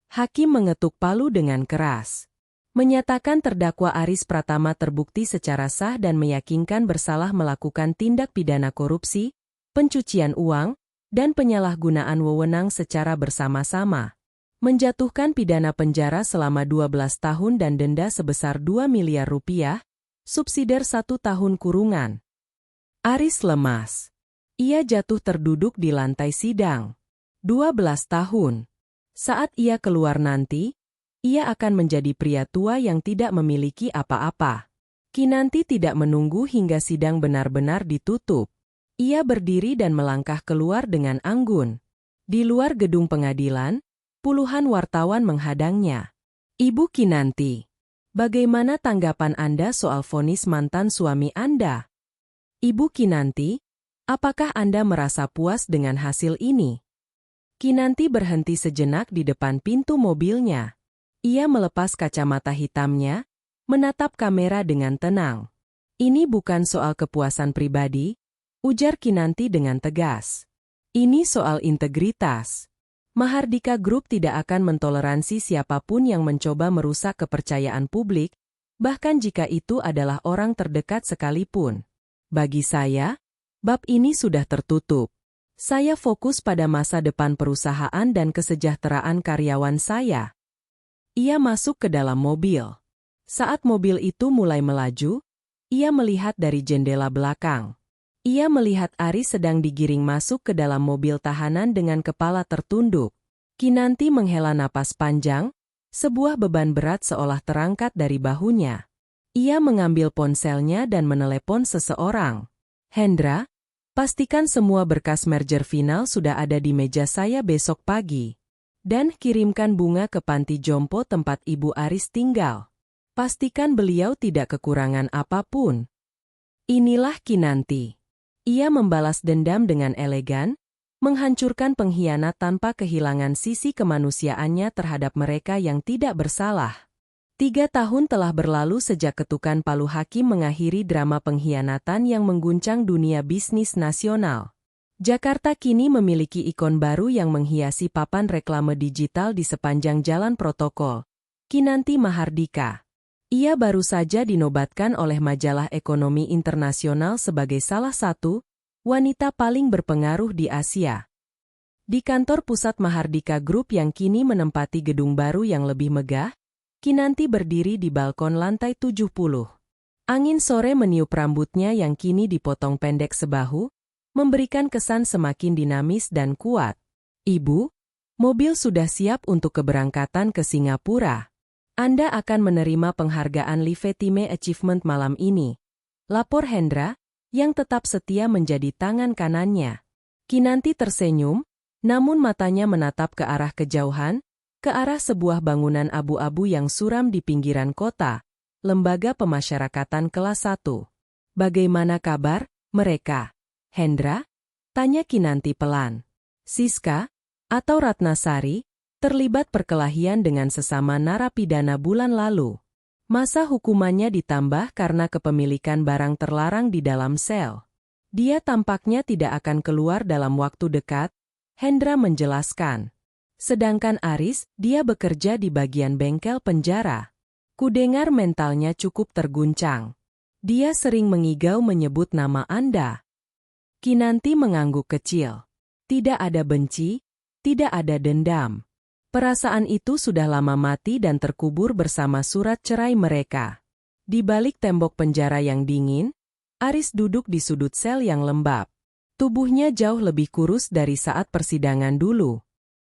Hakim mengetuk palu dengan keras. Menyatakan terdakwa Aris Pratama terbukti secara sah dan meyakinkan bersalah melakukan tindak pidana korupsi, pencucian uang, dan penyalahgunaan wewenang secara bersama-sama. Menjatuhkan pidana penjara selama 12 tahun dan denda sebesar 2 miliar rupiah, subsidiar 1 tahun kurungan. Aris lemas. Ia jatuh terduduk di lantai sidang. 12 tahun. Saat ia keluar nanti, ia akan menjadi pria tua yang tidak memiliki apa-apa. Kinanti tidak menunggu hingga sidang benar-benar ditutup. Ia berdiri dan melangkah keluar dengan anggun. Di luar gedung pengadilan, puluhan wartawan menghadangnya. Ibu Kinanti, bagaimana tanggapan Anda soal vonis mantan suami Anda? Ibu Kinanti, Apakah Anda merasa puas dengan hasil ini? Kinanti berhenti sejenak di depan pintu mobilnya. Ia melepas kacamata hitamnya, menatap kamera dengan tenang. Ini bukan soal kepuasan pribadi, ujar Kinanti dengan tegas. Ini soal integritas. Mahardika Group tidak akan mentoleransi siapapun yang mencoba merusak kepercayaan publik, bahkan jika itu adalah orang terdekat sekalipun. Bagi saya, bab ini sudah tertutup. Saya fokus pada masa depan perusahaan dan kesejahteraan karyawan saya. Ia masuk ke dalam mobil. Saat mobil itu mulai melaju, ia melihat dari jendela belakang. Ia melihat Aris sedang digiring masuk ke dalam mobil tahanan dengan kepala tertunduk. Kinanti menghela napas panjang, sebuah beban berat seolah terangkat dari bahunya. Ia mengambil ponselnya dan menelepon seseorang. Hendra, pastikan semua berkas merger final sudah ada di meja saya besok pagi. Dan kirimkan bunga ke panti jompo tempat Ibu Aris tinggal. Pastikan beliau tidak kekurangan apapun. Inilah Kinanti. Ia membalas dendam dengan elegan, menghancurkan pengkhianat tanpa kehilangan sisi kemanusiaannya terhadap mereka yang tidak bersalah. 3 tahun telah berlalu sejak ketukan palu hakim mengakhiri drama pengkhianatan yang mengguncang dunia bisnis nasional. Jakarta kini memiliki ikon baru yang menghiasi papan reklame digital di sepanjang jalan protokol, Kinanti Mahardika. Ia baru saja dinobatkan oleh majalah Ekonomi Internasional sebagai salah satu wanita paling berpengaruh di Asia. Di kantor pusat Mahardika Group yang kini menempati gedung baru yang lebih megah, Kinanti berdiri di balkon lantai 70. Angin sore meniup rambutnya yang kini dipotong pendek sebahu, memberikan kesan semakin dinamis dan kuat. Ibu, mobil sudah siap untuk keberangkatan ke Singapura. Anda akan menerima penghargaan Lifetime Achievement malam ini. Lapor Hendra, yang tetap setia menjadi tangan kanannya. Kinanti tersenyum, namun matanya menatap ke arah kejauhan, ke arah sebuah bangunan abu-abu yang suram di pinggiran kota, lembaga pemasyarakatan kelas 1. Bagaimana kabar, mereka? Hendra? Tanya Kinanti pelan. Siska, atau Ratnasari, terlibat perkelahian dengan sesama narapidana bulan lalu. Masa hukumannya ditambah karena kepemilikan barang terlarang di dalam sel. Dia tampaknya tidak akan keluar dalam waktu dekat, Hendra menjelaskan. Sedangkan Aris, dia bekerja di bagian bengkel penjara. Kudengar mentalnya cukup terguncang. Dia sering mengigau menyebut nama Anda. Kinanti mengangguk kecil. Tidak ada benci, tidak ada dendam. Perasaan itu sudah lama mati dan terkubur bersama surat cerai mereka. Di balik tembok penjara yang dingin, Aris duduk di sudut sel yang lembab. Tubuhnya jauh lebih kurus dari saat persidangan dulu.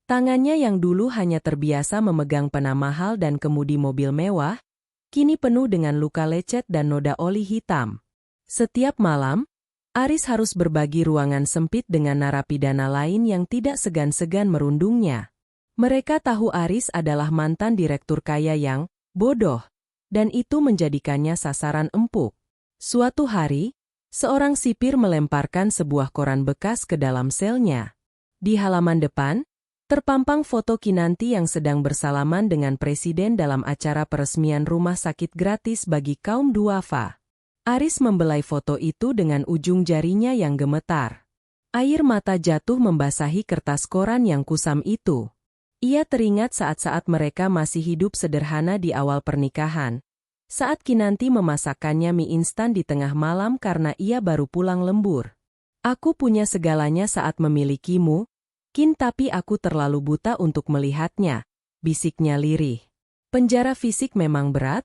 Tangannya yang dulu hanya terbiasa memegang pena mahal dan kemudi mobil mewah, kini penuh dengan luka lecet dan noda oli hitam. Setiap malam, Aris harus berbagi ruangan sempit dengan narapidana lain yang tidak segan-segan merundungnya. Mereka tahu Aris adalah mantan direktur kaya yang bodoh, dan itu menjadikannya sasaran empuk. Suatu hari, seorang sipir melemparkan sebuah koran bekas ke dalam selnya. Di halaman depan, terpampang foto Kinanti yang sedang bersalaman dengan presiden dalam acara peresmian rumah sakit gratis bagi kaum duafa. Aris membelai foto itu dengan ujung jarinya yang gemetar. Air mata jatuh membasahi kertas koran yang kusam itu. Ia teringat saat-saat mereka masih hidup sederhana di awal pernikahan. Saat Kinanti memasakkannya mie instan di tengah malam karena ia baru pulang lembur. Aku punya segalanya saat memilikimu, Kin, tapi aku terlalu buta untuk melihatnya, bisiknya lirih. Penjara fisik memang berat,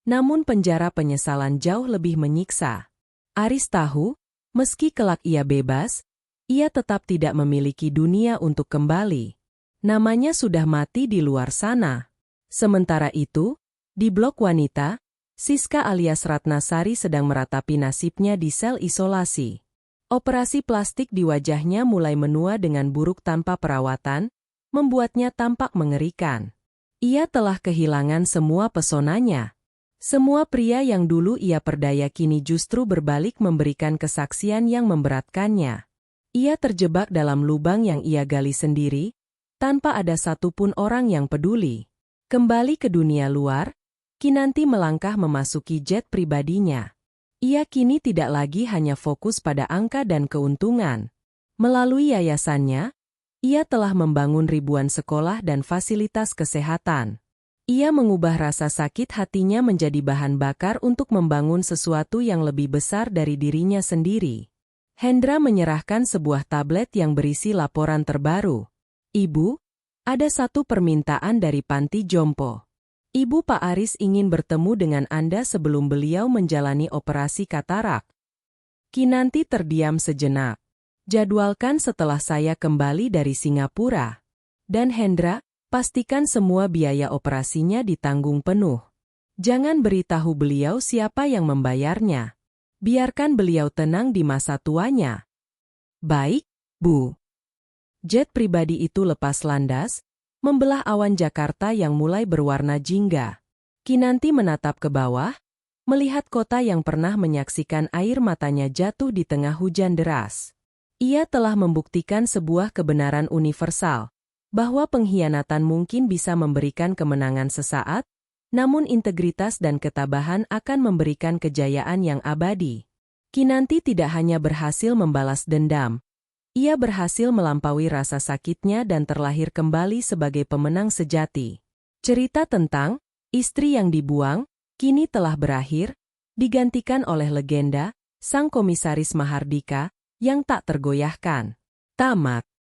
namun penjara penyesalan jauh lebih menyiksa. Aris tahu, meski kelak ia bebas, ia tetap tidak memiliki dunia untuk kembali. Namanya sudah mati di luar sana. Sementara itu, di blok wanita, Siska alias Ratnasari sedang meratapi nasibnya di sel isolasi. Operasi plastik di wajahnya mulai menua dengan buruk tanpa perawatan, membuatnya tampak mengerikan. Ia telah kehilangan semua pesonanya. Semua pria yang dulu ia perdaya kini justru berbalik memberikan kesaksian yang memberatkannya. Ia terjebak dalam lubang yang ia gali sendiri, tanpa ada satupun orang yang peduli. Kembali ke dunia luar, Kinanti melangkah memasuki jet pribadinya. Ia kini tidak lagi hanya fokus pada angka dan keuntungan. Melalui yayasannya, ia telah membangun ribuan sekolah dan fasilitas kesehatan. Ia mengubah rasa sakit hatinya menjadi bahan bakar untuk membangun sesuatu yang lebih besar dari dirinya sendiri. Hendra menyerahkan sebuah tablet yang berisi laporan terbaru. Ibu, ada satu permintaan dari panti jompo. Ibu Pak Aris ingin bertemu dengan Anda sebelum beliau menjalani operasi katarak. Kinanti terdiam sejenak. Jadwalkan setelah saya kembali dari Singapura. Dan Hendra, pastikan semua biaya operasinya ditanggung penuh. Jangan beritahu beliau siapa yang membayarnya. Biarkan beliau tenang di masa tuanya. Baik, Bu. Jet pribadi itu lepas landas, membelah awan Jakarta yang mulai berwarna jingga. Kinanti menatap ke bawah, melihat kota yang pernah menyaksikan air matanya jatuh di tengah hujan deras. Ia telah membuktikan sebuah kebenaran universal, bahwa pengkhianatan mungkin bisa memberikan kemenangan sesaat, namun integritas dan ketabahan akan memberikan kejayaan yang abadi. Kinanti tidak hanya berhasil membalas dendam, ia berhasil melampaui rasa sakitnya dan terlahir kembali sebagai pemenang sejati. Cerita tentang istri yang dibuang kini telah berakhir, digantikan oleh legenda sang komisaris Mahardika yang tak tergoyahkan. Tamat.